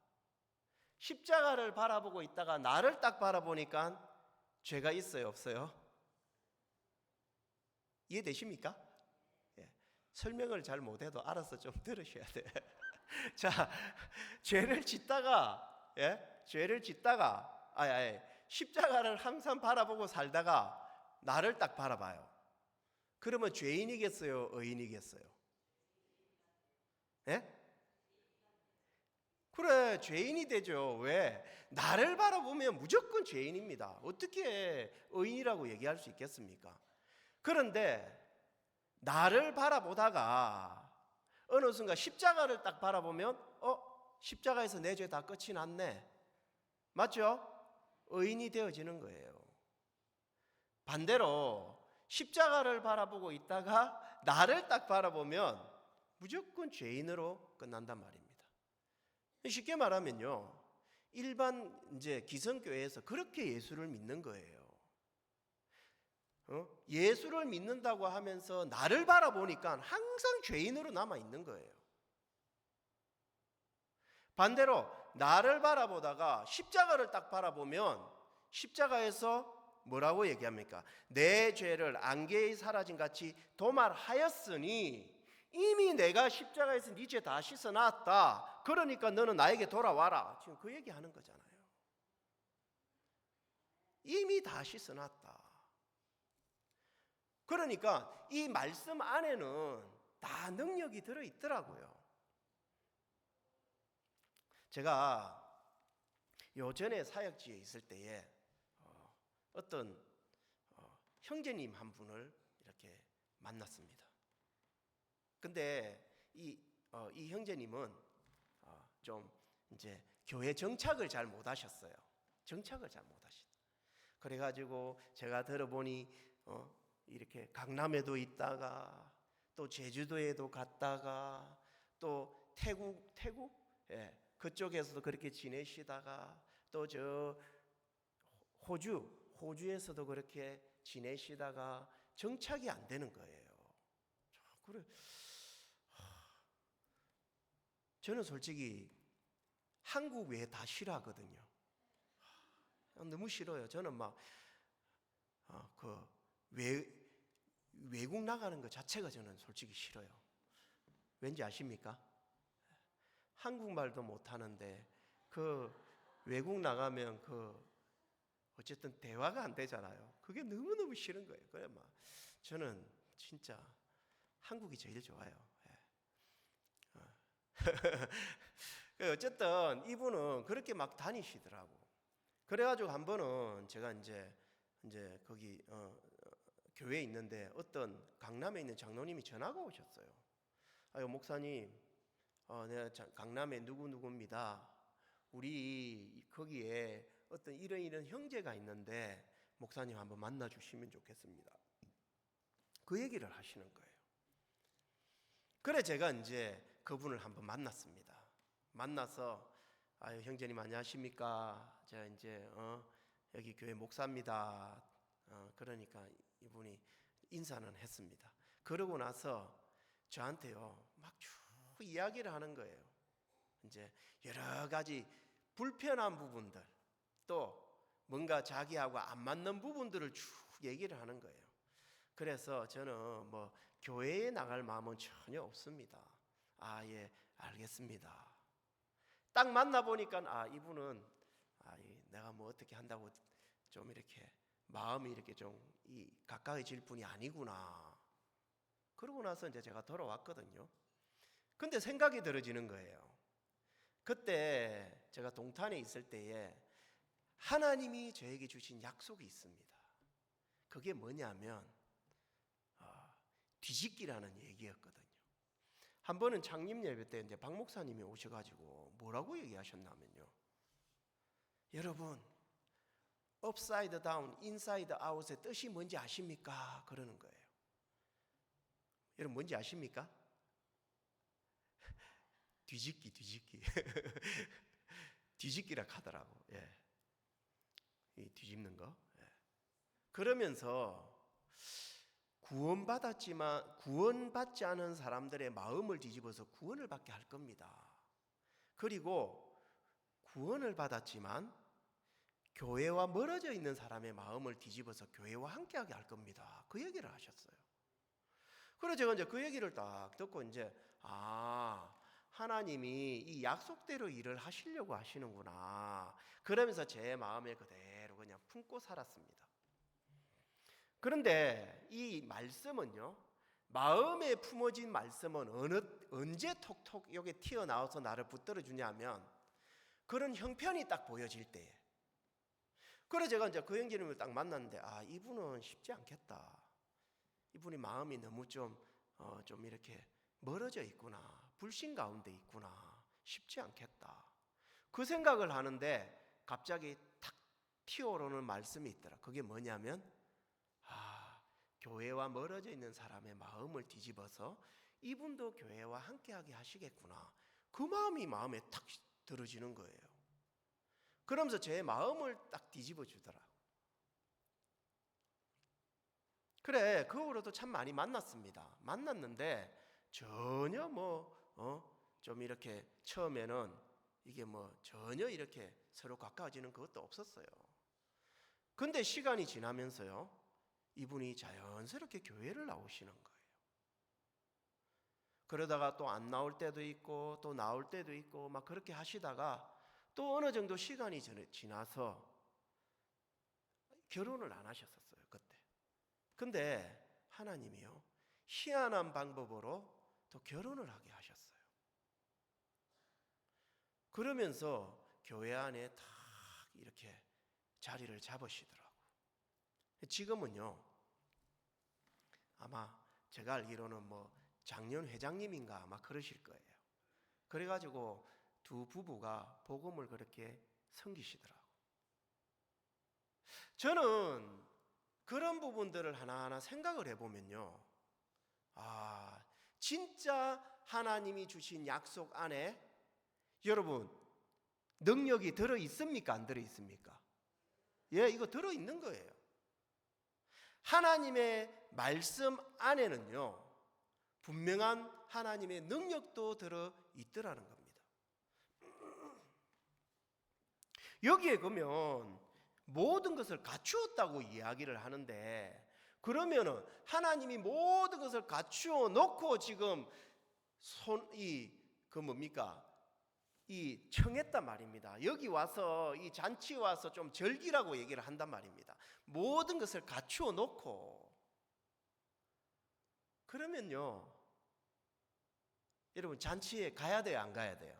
십자가를 바라보고 있다가 나를 딱 바라보니까 죄가 있어요, 없어요? 이해되십니까? 예. 설명을 잘 못해도 알아서 좀 들으셔야 돼요. 자, 죄를 짓다가 십자가를 항상 바라보고 살다가 나를 딱 바라봐요. 그러면 죄인이겠어요, 의인이겠어요? 예? 그래, 죄인이 되죠. 왜? 나를 바라보면 무조건 죄인입니다. 어떻게 의인이라고 얘기할 수 있겠습니까? 그런데 나를 바라보다가 어느 순간 십자가를 딱 바라보면 십자가에서 내 죄 다 끝이 났네. 맞죠? 의인이 되어지는 거예요. 반대로 십자가를 바라보고 있다가 나를 딱 바라보면 무조건 죄인으로 끝난단 말입니다. 쉽게 말하면요, 일반 기성교회에서 그렇게 예수를 믿는 거예요. 예수를 믿는다고 하면서 나를 바라보니까 항상 죄인으로 남아 있는 거예요. 반대로 나를 바라보다가 십자가를 딱 바라보면 십자가에서 뭐라고 얘기합니까? 내 죄를 안개에 사라진 같이 도말하였으니 이미 내가 십자가에서 네 죄 다 씻어놨다. 그러니까 너는 나에게 돌아와라. 지금 그 얘기하는 거잖아요. 이미 다 씻어놨다. 그러니까 이 말씀 안에는 다 능력이 들어있더라고요. 제가 요전에 사역지에 있을 때에 어떤 형제님 한 분을 이렇게 만났습니다. 근데 이 형제님은 좀 이제 교회 정착을 잘 못하셨어요. 정착을 잘 못하신. 그래가지고 제가 들어보니 이렇게 강남에도 있다가 또 제주도에도 갔다가 또 태국 그쪽에서도 그렇게 지내시다가 또 저 호주에서도 그렇게 지내시다가 정착이 안 되는 거예요. 그래, 저는 솔직히 한국 외에 다 싫어하거든요. 너무 싫어요. 저는 막 외국 나가는 것 자체가 저는 솔직히 싫어요. 왠지 아십니까? 한국말도 못하는데 그 외국 나가면 그 어쨌든 대화가 안 되잖아요. 그게 너무너무 싫은 거예요. 그래 막 저는 진짜 한국이 제일 좋아요. 어쨌든 이분은 그렇게 막 다니시더라고. 그래가지고 한 번은 제가 이제 거기 교회에 있는데 어떤 강남에 있는 장로님이 전화가 오셨어요. 아유 목사님, 내가 강남에 누구누구입니다. 우리 거기에 어떤 이런 형제가 있는데 목사님 한번 만나 주시면 좋겠습니다. 그 얘기를 하시는 거예요. 그래 제가 이제 그분을 한번 만났습니다. 만나서 아유 형제님 안녕하십니까? 제가 이제 여기 교회 목사입니다. 그러니까 이분이 인사는 했습니다. 그러고 나서 저한테요 막 쭉 이야기를 하는 거예요. 이제 여러 가지 불편한 부분들 또 뭔가 자기하고 안 맞는 부분들을 쭉 얘기를 하는 거예요. 그래서 저는 뭐 교회에 나갈 마음은 전혀 없습니다. 아, 예, 알겠습니다. 딱 만나보니까 이분은 내가 뭐 어떻게 한다고 좀 이렇게 마음이 이렇게 좀 가까워질 분이 아니구나. 그러고 나서 이제 제가 돌아왔거든요. 근데 생각이 들어지는 거예요. 그때 제가 동탄에 있을 때에 하나님이 저에게 주신 약속이 있습니다. 그게 뭐냐면 뒤집기라는 얘기였거든요. 한 번은 창립 예배 때 이제 박 목사님이 오셔가지고 뭐라고 얘기하셨냐면요. 여러분, upside down, inside out의 뜻이 뭔지 아십니까? 그러는 거예요. 여러분 뭔지 아십니까? 뒤집기 뒤집기라 하더라고. 예. 이 뒤집는 거. 예. 그러면서 구원받았지만 구원받지 않은 사람들의 마음을 뒤집어서 구원을 받게 할 겁니다. 그리고 구원을 받았지만 교회와 멀어져 있는 사람의 마음을 뒤집어서 교회와 함께하게 할 겁니다. 그 얘기를 하셨어요. 그래서 제가 이제 그 얘기를 딱 듣고 이제 하나님이 이 약속대로 일을 하시려고 하시는구나. 그러면서 제 마음에 그대로 그냥 품고 살았습니다. 그런데 이 말씀은요, 마음에 품어진 말씀은 언제 톡톡 여기 튀어나와서 나를 붙들어 주냐면 그런 형편이 딱 보여질 때에. 그래서 제가 이제 그 형제님을 딱 만났는데 이분은 쉽지 않겠다. 이분이 마음이 너무 좀 이렇게 멀어져 있구나. 불신 가운데 있구나. 쉽지 않겠다. 그 생각을 하는데 갑자기 탁 튀어오르는 말씀이 있더라. 그게 뭐냐면 교회와 멀어져 있는 사람의 마음을 뒤집어서 이분도 교회와 함께하게 하시겠구나. 그 마음이 마음에 탁 들어지는 거예요. 그러면서 제 마음을 딱 뒤집어 주더라. 그래, 그 후로도 참 많이 만났습니다. 만났는데 전혀 좀 이렇게 처음에는 이게 전혀 이렇게 서로 가까워지는 그것도 없었어요. 근데 시간이 지나면서요, 이분이 자연스럽게 교회를 나오시는 거예요. 그러다가 또 안 나올 때도 있고 또 나올 때도 있고 막 그렇게 하시다가 또 어느 정도 시간이 지나서 결혼을 안 하셨었어요, 그때. 근데 하나님이요, 희한한 방법으로 또 결혼을 하게 하셨어요. 그러면서 교회 안에 딱 이렇게 자리를 잡으시더라고. 지금은요, 아마 제가 알기로는 작년 회장님인가 아마 그러실 거예요. 그래가지고 두 부부가 복음을 그렇게 섬기시더라고. 저는 그런 부분들을 하나하나 생각을 해보면요, 진짜 하나님이 주신 약속 안에 여러분 능력이 들어 있습니까? 안 들어 있습니까? 예, 이거 들어 있는 거예요. 하나님의 말씀 안에는요, 분명한 하나님의 능력도 들어 있더라는 겁니다. 여기에 보면 모든 것을 갖추었다고 이야기를 하는데, 그러면은 하나님이 모든 것을 갖추어 놓고 지금 뭡니까? 이 청했단 말입니다. 여기 와서 이 잔치에 와서 좀 즐기라고 얘기를 한단 말입니다. 모든 것을 갖추어 놓고 그러면요, 여러분 잔치에 가야 돼요, 안 가야 돼요?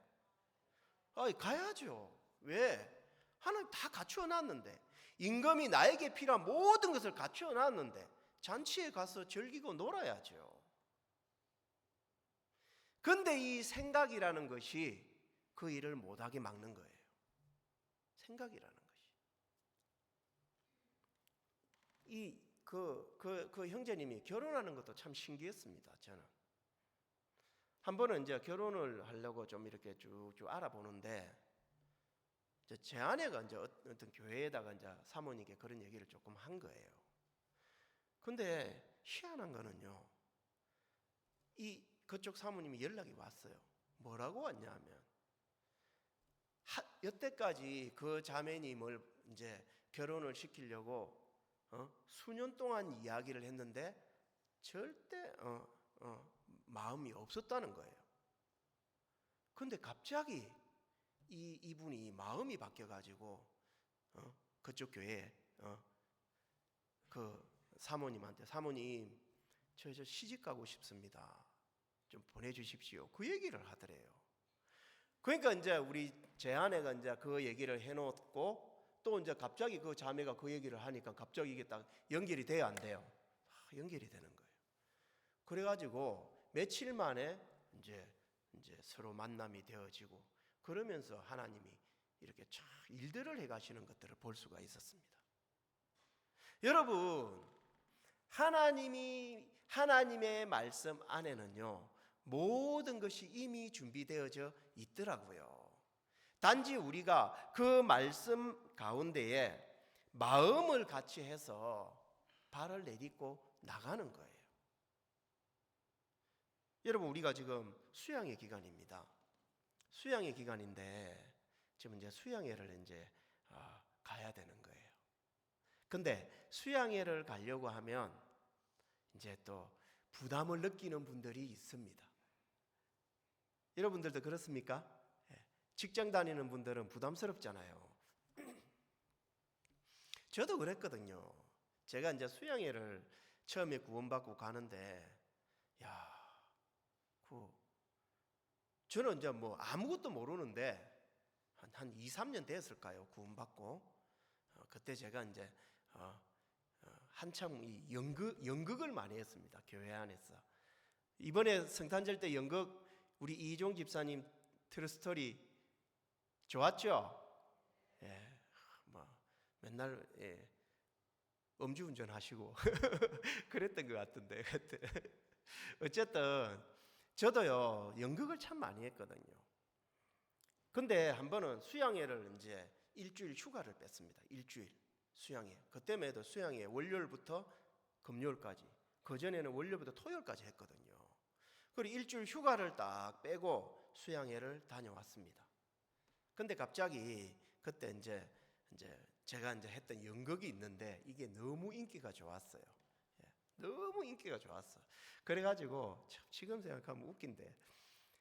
가야죠. 왜? 하나님 다 갖추어 놨는데, 임금이 나에게 필요한 모든 것을 갖추어 놨는데 잔치에 가서 즐기고 놀아야죠. 근데 이 생각이라는 것이 그 일을 못하게 막는 거예요. 생각이라는 것이. 그 형제님이 결혼하는 것도 참 신기했습니다. 저는 한 번은 이제 결혼을 하려고 좀 이렇게 쭉쭉 알아보는데, 제 아내가 이제 어떤 교회에다가 이제 사모님께 그런 얘기를 조금 한 거예요. 근데 희한한 거는요, 그쪽 사모님이 연락이 왔어요. 뭐라고 왔냐면, 여태까지 그 자매님을 이제 결혼을 시키려고 수년 동안 이야기를 했는데 절대 마음이 없었다는 거예요. 근데 갑자기 이분이 마음이 바뀌어가지고 그쪽 교회에 그 사모님한테, 사모님 저 시집 가고 싶습니다, 좀 보내주십시오, 그 얘기를 하더래요. 그러니까 이제 제 아내가 이제 그 얘기를 해놓고 또 이제 갑자기 그 자매가 그 얘기를 하니까 갑자기 이게 딱 연결이 돼야 안 돼요. 연결이 되는 거예요. 그래가지고 며칠 만에 이제 서로 만남이 되어지고, 그러면서 하나님이 이렇게 참 일들을 해가시는 것들을 볼 수가 있었습니다. 여러분, 하나님의 말씀 안에는요, 모든 것이 이미 준비되어져 있더라고요. 단지 우리가 그 말씀 가운데에 마음을 같이 해서 발을 내딛고 나가는 거예요. 여러분, 우리가 지금 수양의 기간입니다. 수양의 기간인데 지금 이제 수양회를 이제 가야 되는 거예요. 근데 수양회를 가려고 하면 이제 또 부담을 느끼는 분들이 있습니다. 여러분들도 그렇습니까? 직장 다니는 분들은 부담스럽잖아요. 저도 그랬거든요. 제가 이제 수양회를 처음에 구원받고 가는데, 저는 이제 뭐 아무것도 모르는데 한 2, 3년 됐을까요? 구원받고. 그때 제가 이제 한참 이 연극을 많이 했습니다. 교회 안에서. 이번에 성탄절 때 연극 우리 이종 집사님 트루스토리 좋았죠? 맨날 음주운전 하시고 그랬던 것 같은데. 어쨌든 저도요 연극을 참 많이 했거든요. 근데 한 번은 수양회를 이제 일주일 휴가를 뺐습니다. 일주일 수양회. 그때만 해도 수양회 월요일부터 금요일까지, 그전에는 월요일부터 토요일까지 했거든요. 그리고 일주일 휴가를 딱 빼고 수양회를 다녀왔습니다. 근데 갑자기 그때 이제 제가 이제 했던 연극이 있는데 이게 너무 인기가 좋았어요. 너무 인기가 좋았어. 그래가지고 지금 생각하면 웃긴데,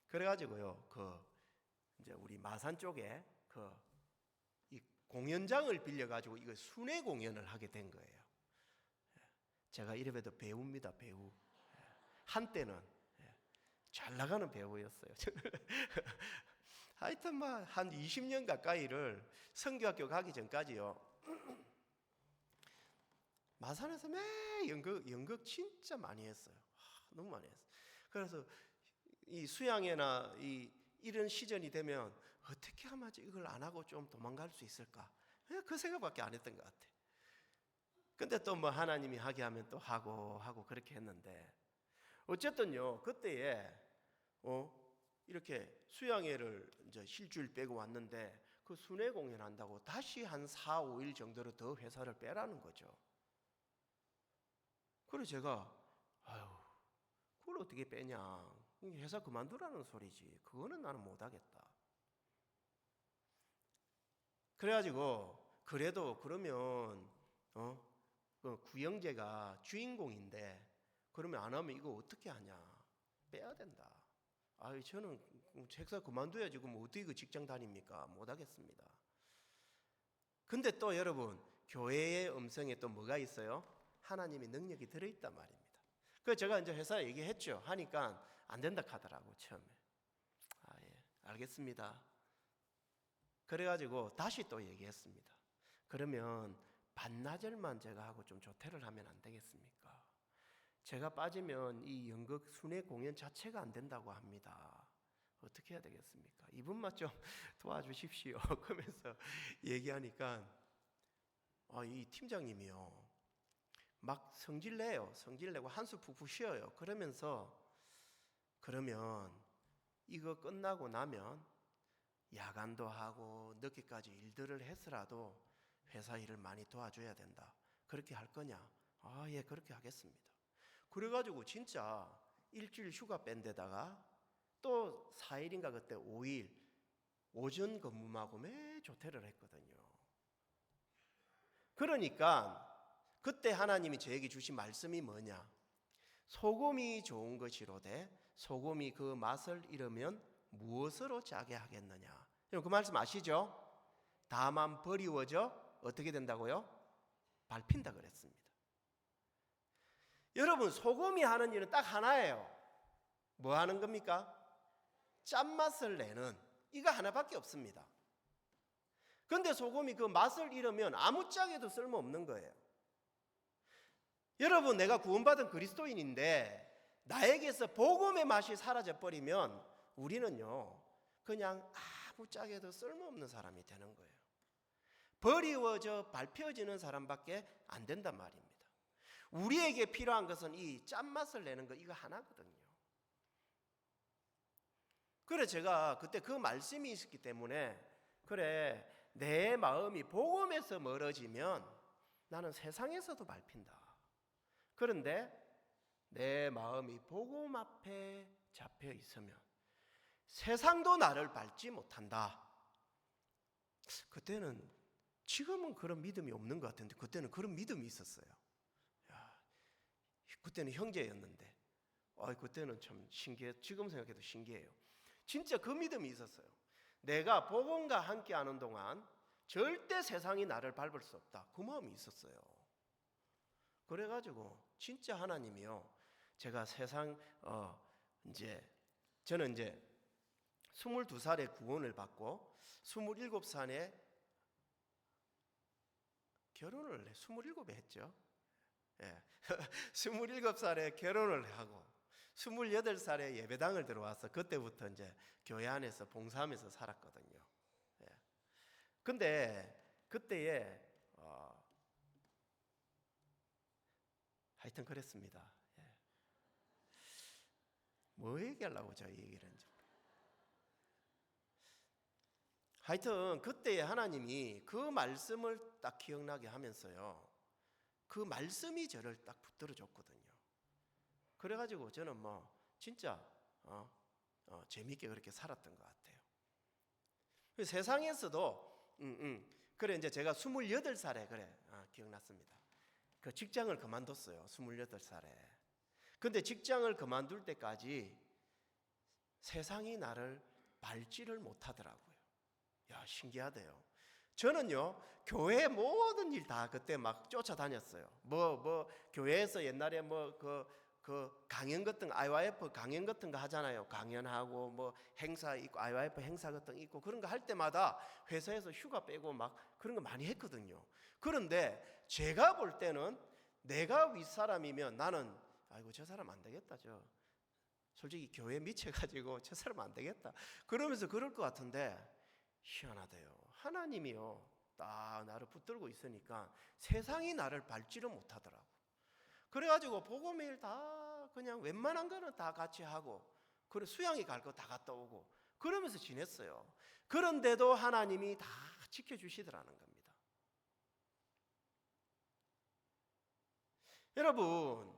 그래가지고요 이제 우리 마산 쪽에 이 공연장을 빌려가지고 이거 순회 공연을 하게 된 거예요. 제가 이래봬도 배우입니다, 배우. 한때는 잘 나가는 배우였어요. 하여튼 한 20년 가까이를 성교학교 가기 전까지요 마산에서 매 연극 진짜 많이 했어요. 너무 많이 했어요. 그래서 이 수양회나 이런 시즌이 되면 어떻게 하면 이걸 안 하고 좀 도망갈 수 있을까? 그 생각밖에 안 했던 것 같아. 근데 또 뭐 하나님이 하게 하면 또 하고 그렇게 했는데, 어쨌든요 그때에 이렇게 수양회를 이제 일주일 빼고 왔는데 그 순회 공연한다고 다시 한 4, 5일 정도로 더 회사를 빼라는 거죠. 그래서 제가 그걸 어떻게 빼냐, 회사 그만두라는 소리지, 그거는 나는 못하겠다. 그래가지고 그래도 그러면 그 구영재가 주인공인데 그러면 안 하면 이거 어떻게 하냐, 빼야 된다. 저는 책사 그만둬야지. 그럼 어떻게 그 직장 다닙니까? 못 하겠습니다. 근데 또 여러분, 교회의 음성에 또 뭐가 있어요? 하나님의 능력이 들어있단 말입니다. 그래서 제가 이제 회사에 얘기했죠. 하니까 안 된다 하더라고, 처음에. 예, 알겠습니다. 그래가지고 다시 또 얘기했습니다. 그러면 반나절만 제가 하고 좀 조퇴를 하면 안 되겠습니까? 제가 빠지면 이 연극 순회 공연 자체가 안 된다고 합니다. 어떻게 해야 되겠습니까? 이분만 좀 도와주십시오. 그러면서 얘기하니까 이 팀장님이요, 막 성질내요. 성질내고 한수 푹푹 쉬어요. 그러면서 그러면 이거 끝나고 나면 야간도 하고 늦게까지 일들을 해서라도 회사 일을 많이 도와줘야 된다. 그렇게 할 거냐? 예, 그렇게 하겠습니다. 그래가지고 진짜 일주일 휴가 뺀 데다가 또 4일인가 그때 5일 오전 근무하고 매 조퇴를 했거든요. 그러니까 그때 하나님이 저에게 주신 말씀이 뭐냐? 소금이 좋은 것이로되 소금이 그 맛을 잃으면 무엇으로 짜게 하겠느냐? 그 말씀 아시죠? 다만 버리워져 어떻게 된다고요? 밟힌다 그랬습니다. 여러분, 소금이 하는 일은 딱 하나예요. 뭐 하는 겁니까? 짠맛을 내는, 이거 하나밖에 없습니다. 그런데 소금이 그 맛을 잃으면 아무짝에도 쓸모없는 거예요. 여러분, 내가 구원받은 그리스도인인데 나에게서 복음의 맛이 사라져버리면 우리는요, 그냥 아무짝에도 쓸모없는 사람이 되는 거예요. 버리워져 밟혀지는 사람밖에 안 된단 말입니다. 우리에게 필요한 것은 이 짠맛을 내는 거, 이거 하나거든요. 그래, 제가 그때 그 말씀이 있었기 때문에, 그래, 내 마음이 복음에서 멀어지면 나는 세상에서도 밟힌다. 그런데 내 마음이 복음 앞에 잡혀 있으면 세상도 나를 밟지 못한다. 그때는, 지금은 그런 믿음이 없는 것 같은데 그때는 그런 믿음이 있었어요. 그때는 형제였는데 그때는 참 신기해. 지금 생각해도 신기해요. 진짜 그 믿음이 있었어요. 내가 복음과 함께하는 동안 절대 세상이 나를 밟을 수 없다. 그 마음이 있었어요. 그래가지고 진짜 하나님이요, 제가 세상 저는 이제 22살에 구원을 받고 27살에 결혼을 27에 했죠. 예. 27살에 결혼을 하고 28살에 예배당을 들어와서 그때부터 이제 교회 안에서 봉사하면서 살았거든요. 예. 근데 그때에 하여튼 그랬습니다. 예. 뭐 얘기하려고 저 얘기를 했는지. 하여튼 그때에 하나님이 그 말씀을 딱 기억나게 하면서요, 그 말씀이 저를 딱 붙들어 줬거든요. 그래가지고 저는 뭐 진짜 재미있게 그렇게 살았던 것 같아요. 세상에서도 그래, 이제 제가 28살에 기억났습니다. 그 직장을 그만뒀어요. 28살에. 근데 직장을 그만둘 때까지 세상이 나를 밟지를 못하더라고요. 야, 신기하대요. 저는요, 교회 모든 일 다 그때 막 쫓아다녔어요. 교회에서 옛날에 그 강연 같은 거, IYF 강연 같은 거 하잖아요. 강연하고 뭐 행사 있고 IYF 행사 같은 거 있고 그런 거 할 때마다 회사에서 휴가 빼고 막 그런 거 많이 했거든요. 그런데 제가 볼 때는 내가 윗사람이면 나는 저 사람 안 되겠다. 솔직히 교회에 미쳐가지고 저 사람 안 되겠다. 그러면서 그럴 것 같은데 희한하대요. 하나님이요, 딱 나를 붙들고 있으니까 세상이 나를 밟지를 못하더라고. 그래가지고 복음의 일 다 그냥 웬만한 거는 다 같이 하고, 그래 수양이 갈 거 다 갔다 오고 그러면서 지냈어요. 그런데도 하나님이 다 지켜주시더라는 겁니다. 여러분,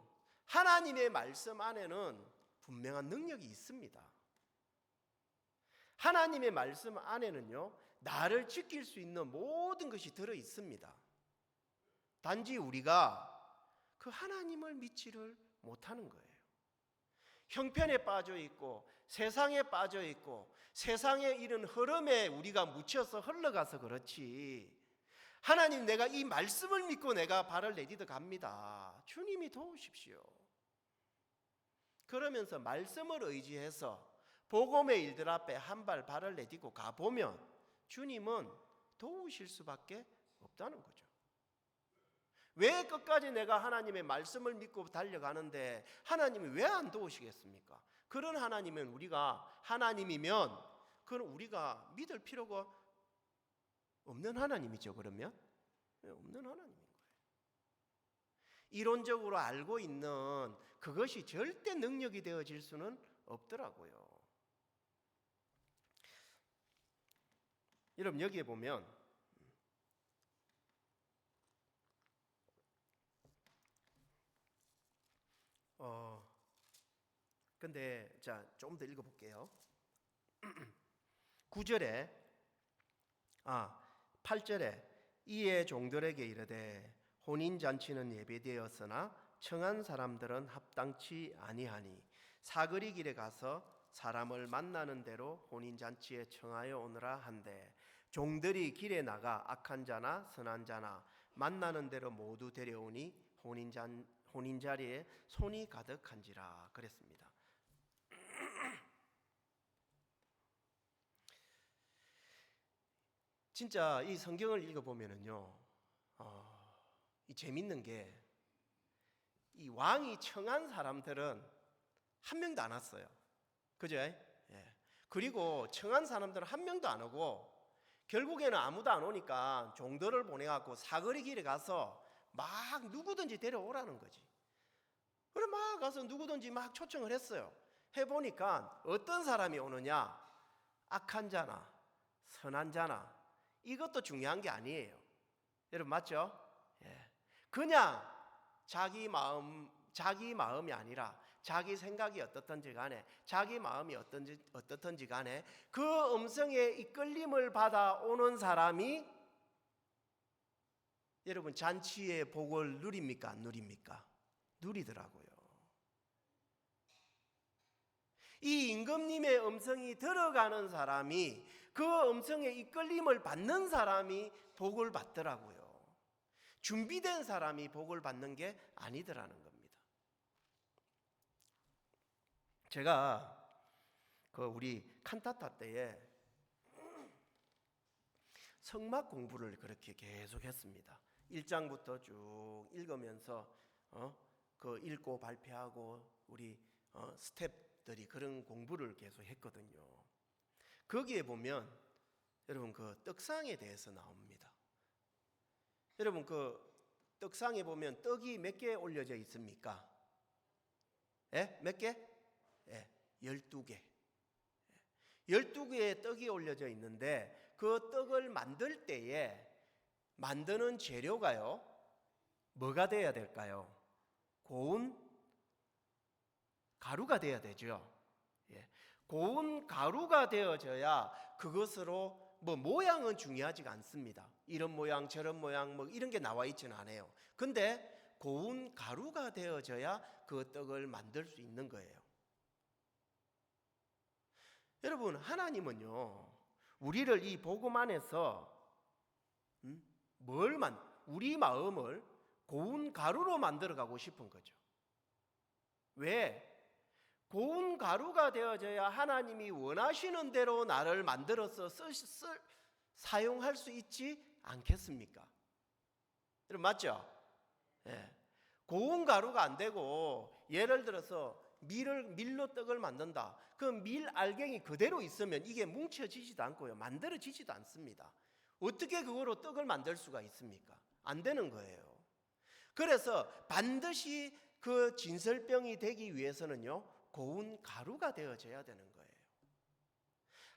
하나님의 말씀 안에는 분명한 능력이 있습니다. 하나님의 말씀 안에는요, 나를 지킬 수 있는 모든 것이 들어 있습니다. 단지 우리가 그 하나님을 믿지를 못하는 거예요. 형편에 빠져 있고 세상에 빠져 있고 세상에 이런 흐름에 우리가 묻혀서 흘러가서 그렇지, 하나님 내가 이 말씀을 믿고 내가 발을 내디뎌 갑니다. 주님이 도우십시오. 그러면서 말씀을 의지해서 복음의 일들 앞에 한 발 발을 내딛고 가보면 주님은 도우실 수밖에 없다는 거죠. 왜 끝까지 내가 하나님의 말씀을 믿고 달려가는데 하나님이 왜 안 도우시겠습니까? 그런 하나님은 우리가 하나님이면 그건 우리가 믿을 필요가 없는 하나님이죠. 그러면 없는 하나님인 거예요. 이론적으로 알고 있는 그것이 절대 능력이 되어질 수는 없더라고요. 여러분 여기에 보면 근데 자, 좀 더 읽어볼게요. 9절에 8절에 이에 종들에게 이르되 혼인잔치는 예배되었으나 청한 사람들은 합당치 아니하니 사거리 길에 가서 사람을 만나는 대로 혼인잔치에 청하여 오너라 한데 종들이 길에 나가 악한 자나 선한 자나 만나는 대로 모두 데려오니 혼인자리에 손이 가득한지라 그랬습니다. 진짜 이 성경을 읽어보면은요, 이 재밌는 게 이 왕이 청한 사람들은 한 명도 안 왔어요. 그죠? 예. 그리고 청한 사람들은 한 명도 안 오고 결국에는 아무도 안 오니까 종들을 보내갖고 사거리 길에 가서 막 누구든지 데려오라는 거지. 그래 막 가서 누구든지 막 초청을 했어요. 해보니까 어떤 사람이 오느냐? 악한 자나 선한 자나, 이것도 중요한 게 아니에요. 여러분 맞죠? 예. 그냥 자기 마음이 아니라 자기 생각이 어떻든지 간에 자기 마음이 어떻든지 간에 그 음성에 이끌림을 받아오는 사람이 여러분 잔치의 복을 누립니까? 안 누립니까? 누리더라고요. 이 임금님의 음성이 들어가는 사람이, 그 음성에 이끌림을 받는 사람이 복을 받더라고요. 준비된 사람이 복을 받는 게 아니더라는 겁니다. 제가 우리 칸타타 때에 성막 공부를 그렇게 계속 했습니다. 1장부터 쭉 읽으면서 읽고 발표하고 우리 스텝들이 그런 공부를 계속 했거든요. 거기에 보면 여러분 그 떡상에 대해서 나옵니다. 여러분 그 떡상에 보면 떡이 몇 개 올려져 있습니까? 예? 몇 개? 예, 12개. 12개의 떡이 올려져 있는데 그 떡을 만들 때에 만드는 재료가요, 뭐가 돼야 될까요? 고운 가루가 돼야 되죠. 예. 고운 가루가 되어져야 그것으로 모양은 중요하지가 않습니다. 이런 모양 저런 모양 이런 게 나와 있지는 않아요. 근데 고운 가루가 되어져야 그 떡을 만들 수 있는 거예요. 여러분 하나님은요 우리를 이 복음 안에서 우리 마음을 고운 가루로 만들어 가고 싶은 거죠. 왜? 고운 가루가 되어져야 하나님이 원하시는 대로 나를 만들어서 사용할 수 있지 않겠습니까? 여러분 맞죠? 예. 고운 가루가 안 되고 예를 들어서 밀로 떡을 만든다. 그 밀 알갱이 그대로 있으면 이게 뭉쳐지지도 않고요, 만들어지지도 않습니다. 어떻게 그거로 떡을 만들 수가 있습니까? 안 되는 거예요. 그래서 반드시 그 진설병이 되기 위해서는요 고운 가루가 되어져야 되는 거예요.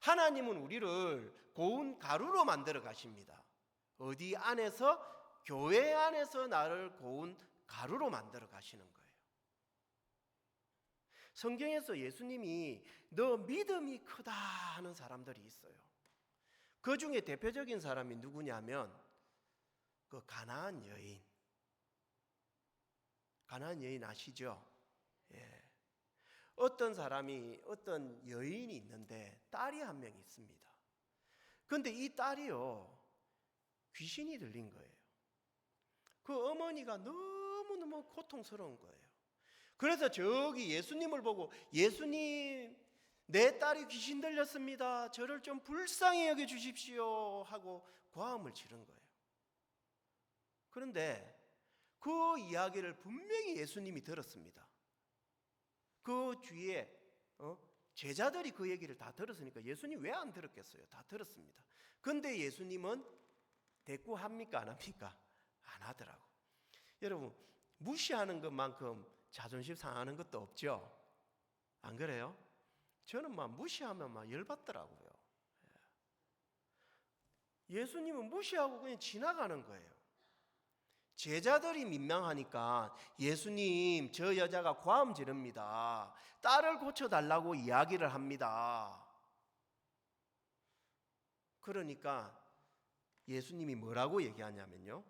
하나님은 우리를 고운 가루로 만들어 가십니다. 어디 안에서? 교회 안에서 나를 고운 가루로 만들어 가시는 거예요. 성경에서 예수님이 너 믿음이 크다 하는 사람들이 있어요. 그 중에 대표적인 사람이 누구냐면 그 가나안 여인 아시죠? 예. 어떤 사람이 어떤 여인이 있는데 딸이 한 명 있습니다. 그런데 이 딸이요, 귀신이 들린 거예요. 그 어머니가 너무너무 고통스러운 거예요. 그래서 저기 예수님을 보고, 예수님, 내 딸이 귀신 들렸습니다. 저를 좀 불쌍히 여겨 주십시오 하고 고함을 지른 거예요. 그런데 그 이야기를 분명히 예수님이 들었습니다. 그 뒤에 제자들이 그 얘기를 다 들었으니까 예수님 왜 안 들었겠어요? 다 들었습니다. 그런데 예수님은 대꾸합니까? 안 합니까? 안 하더라고. 여러분, 무시하는 것만큼 자존심 상하는 것도 없죠? 안 그래요? 저는 막 무시하면 막 열받더라고요. 예수님은 무시하고 그냥 지나가는 거예요. 제자들이 민망하니까 예수님, 저 여자가 고함 지릅니다. 딸을 고쳐달라고 이야기를 합니다. 그러니까 예수님이 뭐라고 얘기하냐면요,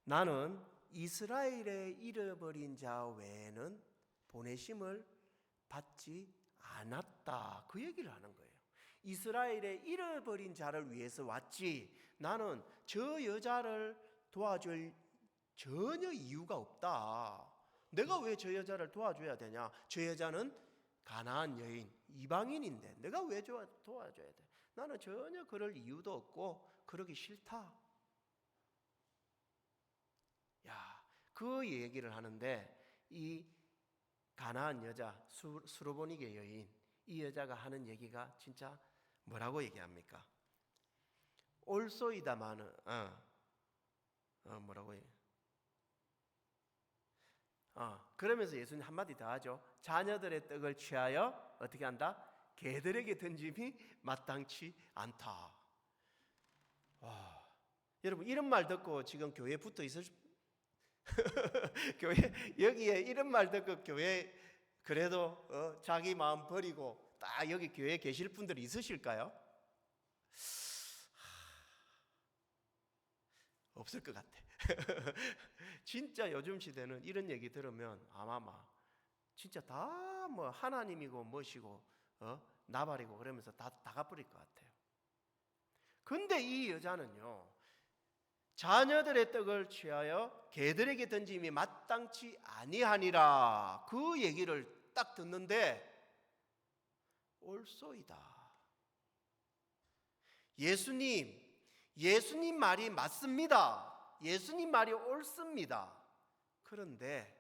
나는 이스라엘의 잃어버린 자 외에는 보내심을 받지 않았다. 그 얘기를 하는 거예요. 이스라엘의 잃어버린 자를 위해서 왔지, 나는 저 여자를 도와줄 전혀 이유가 없다. 내가 왜 저 여자를 도와줘야 되냐? 저 여자는 가나안 여인, 이방인인데 내가 왜 도와줘야 돼? 나는 전혀 그럴 이유도 없고 그러기 싫다. 야, 그 얘기를 하는데 이 가나안 여자, 수로보니게 여인, 이 여자가 하는 얘기가 진짜 뭐라고 얘기합니까? 올소이다마는 뭐라고 해요? 그러면서 예수님 한마디 더 하죠. 자녀들의 떡을 취하여 어떻게 한다? 개들에게 던짐이 마땅치 않다. 와, 여러분, 이런 말 듣고 지금 교회에 붙어 있을 교회 여기에 이런 말 듣고 교회 그래도 자기 마음 버리고 딱 여기 교회에 계실 분들이 있으실까요? 없을 것 같아. 진짜 요즘 시대는 이런 얘기 들으면 아마 진짜 다 뭐 하나님이고 뭐시고 나발이고 그러면서 다 가버릴 것 같아요. 근데 이 여자는요, 자녀들의 떡을 취하여 개들에게 던짐이 마땅치 아니하니라, 그 얘기를 딱 듣는데 올소이다. 예수님 말이 맞습니다. 예수님 말이 옳습니다. 그런데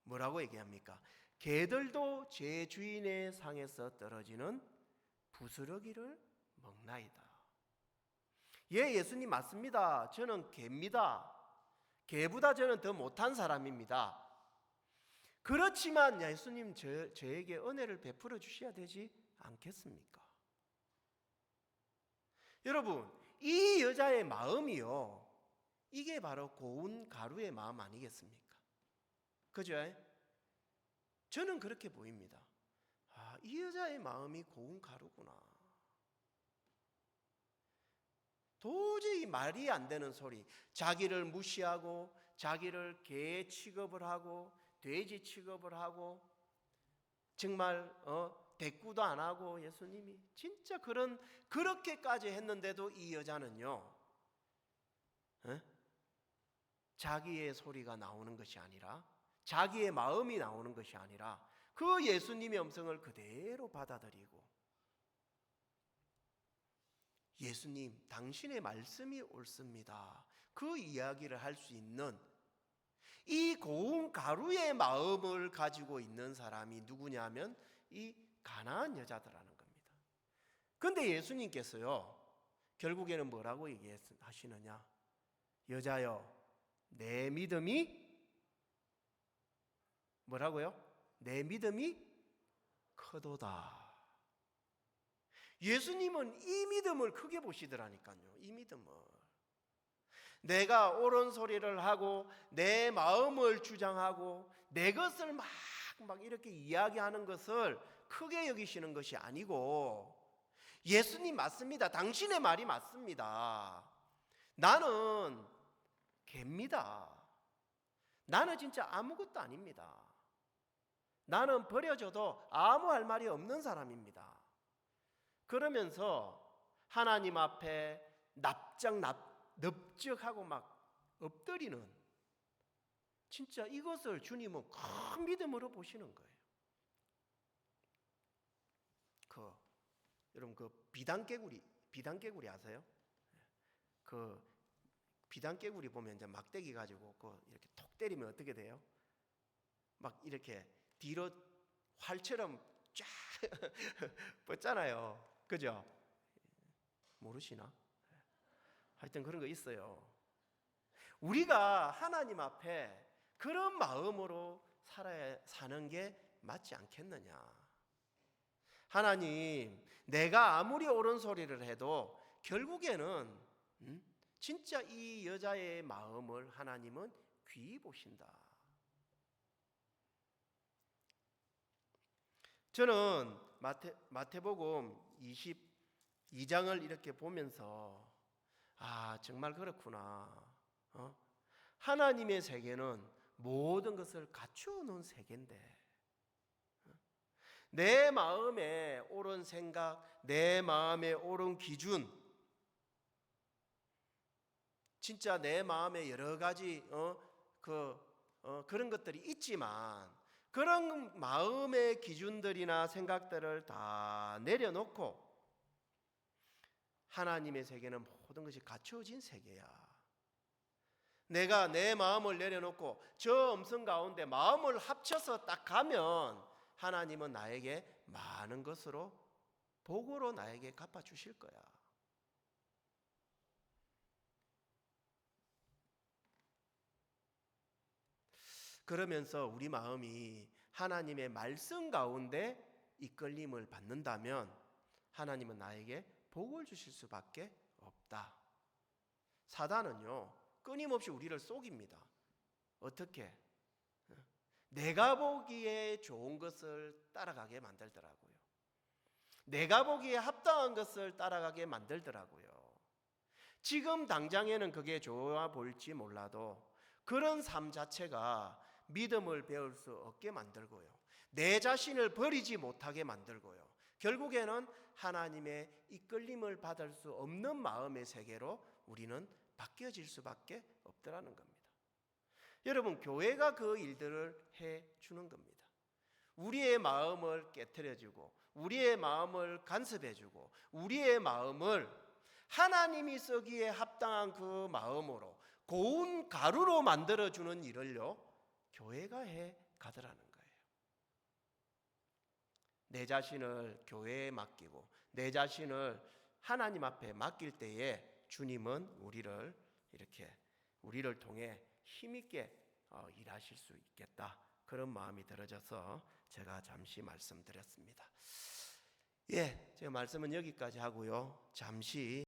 뭐라고 얘기합니까? 개들도 제 주인의 상에서 떨어지는 부스러기를 먹나이다. 예, 예수님 맞습니다. 저는 개입니다. 개보다 저는 더 못한 사람입니다. 그렇지만 예수님 저에게 은혜를 베풀어 주셔야 되지 않겠습니까? 여러분, 이 여자의 마음이요, 이게 바로 고운 가루의 마음 아니겠습니까? 그죠? 저는 그렇게 보입니다. 이 여자의 마음이 고운 가루구나. 도저히 말이 안 되는 소리, 자기를 무시하고 자기를 개 취급을 하고 돼지 취급을 하고 정말 대꾸도 안 하고, 예수님이 진짜 그렇게까지 했는데도 이 여자는요, 자기의 소리가 나오는 것이 아니라, 자기의 마음이 나오는 것이 아니라 그 예수님의 음성을 그대로 받아들이고, 예수님, 당신의 말씀이 옳습니다, 그 이야기를 할 수 있는 이 고운 가루의 마음을 가지고 있는 사람이 누구냐면 이 가나안 여자들라는 겁니다. 그런데 예수님께서요, 결국에는 뭐라고 얘기하시느냐? 여자여, 내 믿음이 뭐라고요? 내 믿음이 크도다. 예수님은 이 믿음을 크게 보시더라니까요. 이 믿음을, 내가 옳은 소리를 하고 내 마음을 주장하고 내 것을 막 이렇게 이야기하는 것을 크게 여기시는 것이 아니고, 예수님 맞습니다. 당신의 말이 맞습니다. 나는 개입니다. 나는 진짜 아무것도 아닙니다. 나는 버려져도 아무 할 말이 없는 사람입니다. 그러면서 하나님 앞에 납작하고 막 엎드리는, 진짜 이것을 주님은 큰 믿음으로 보시는 거예요. 여러분 비단개구리 아세요? 그 비단개구리 보면 이제 막대기 가지고 이렇게 톡 때리면 어떻게 돼요? 막 이렇게 뒤로 활처럼 쫙 뻗잖아요. 그죠? 모르시나? 하여튼 그런 거 있어요. 우리가 하나님 앞에 그런 마음으로 사는 게 맞지 않겠느냐? 하나님, 내가 아무리 옳은 소리를 해도 결국에는 진짜 이 여자의 마음을 하나님은 귀히 보신다. 저는 마태복음 22장을 이렇게 보면서 정말 그렇구나. 하나님의 세계는 모든 것을 갖추어 놓은 세계인데, 내 마음에 옳은 생각, 내 마음에 옳은 기준, 진짜 내 마음에 여러 가지 그런 것들이 있지만, 그런 마음의 기준들이나 생각들을 다 내려놓고 하나님의 세계는 모든 것이 갖추어진 세계야. 내가 내 마음을 내려놓고 저 음성 가운데 마음을 합쳐서 딱 가면 하나님은 나에게 많은 것으로 복으로 나에게 갚아주실 거야. 그러면서 우리 마음이 하나님의 말씀 가운데 이끌림을 받는다면 하나님은 나에게 복을 주실 수밖에 없다. 사단은요, 끊임없이 우리를 속입니다. 어떻게? 내가 보기에 좋은 것을 따라가게 만들더라고요. 내가 보기에 합당한 것을 따라가게 만들더라고요. 지금 당장에는 그게 좋아 보일지 몰라도 그런 삶 자체가 믿음을 배울 수 없게 만들고요, 내 자신을 버리지 못하게 만들고요, 결국에는 하나님의 이끌림을 받을 수 없는 마음의 세계로 우리는 바뀌어질 수밖에 없더라는 겁니다. 여러분, 교회가 그 일들을 해주는 겁니다. 우리의 마음을 깨트려주고, 우리의 마음을 간섭해주고, 우리의 마음을 하나님이 쓰기에 합당한 그 마음으로 고운 가루로 만들어주는 일을요, 교회가 해가더라는 거예요. 내 자신을 교회에 맡기고 내 자신을 하나님 앞에 맡길 때에 주님은 우리를 통해 힘있게 일하실 수 있겠다, 그런 마음이 들어져서 제가 잠시 말씀드렸습니다. 제가 말씀은 여기까지 하고요, 잠시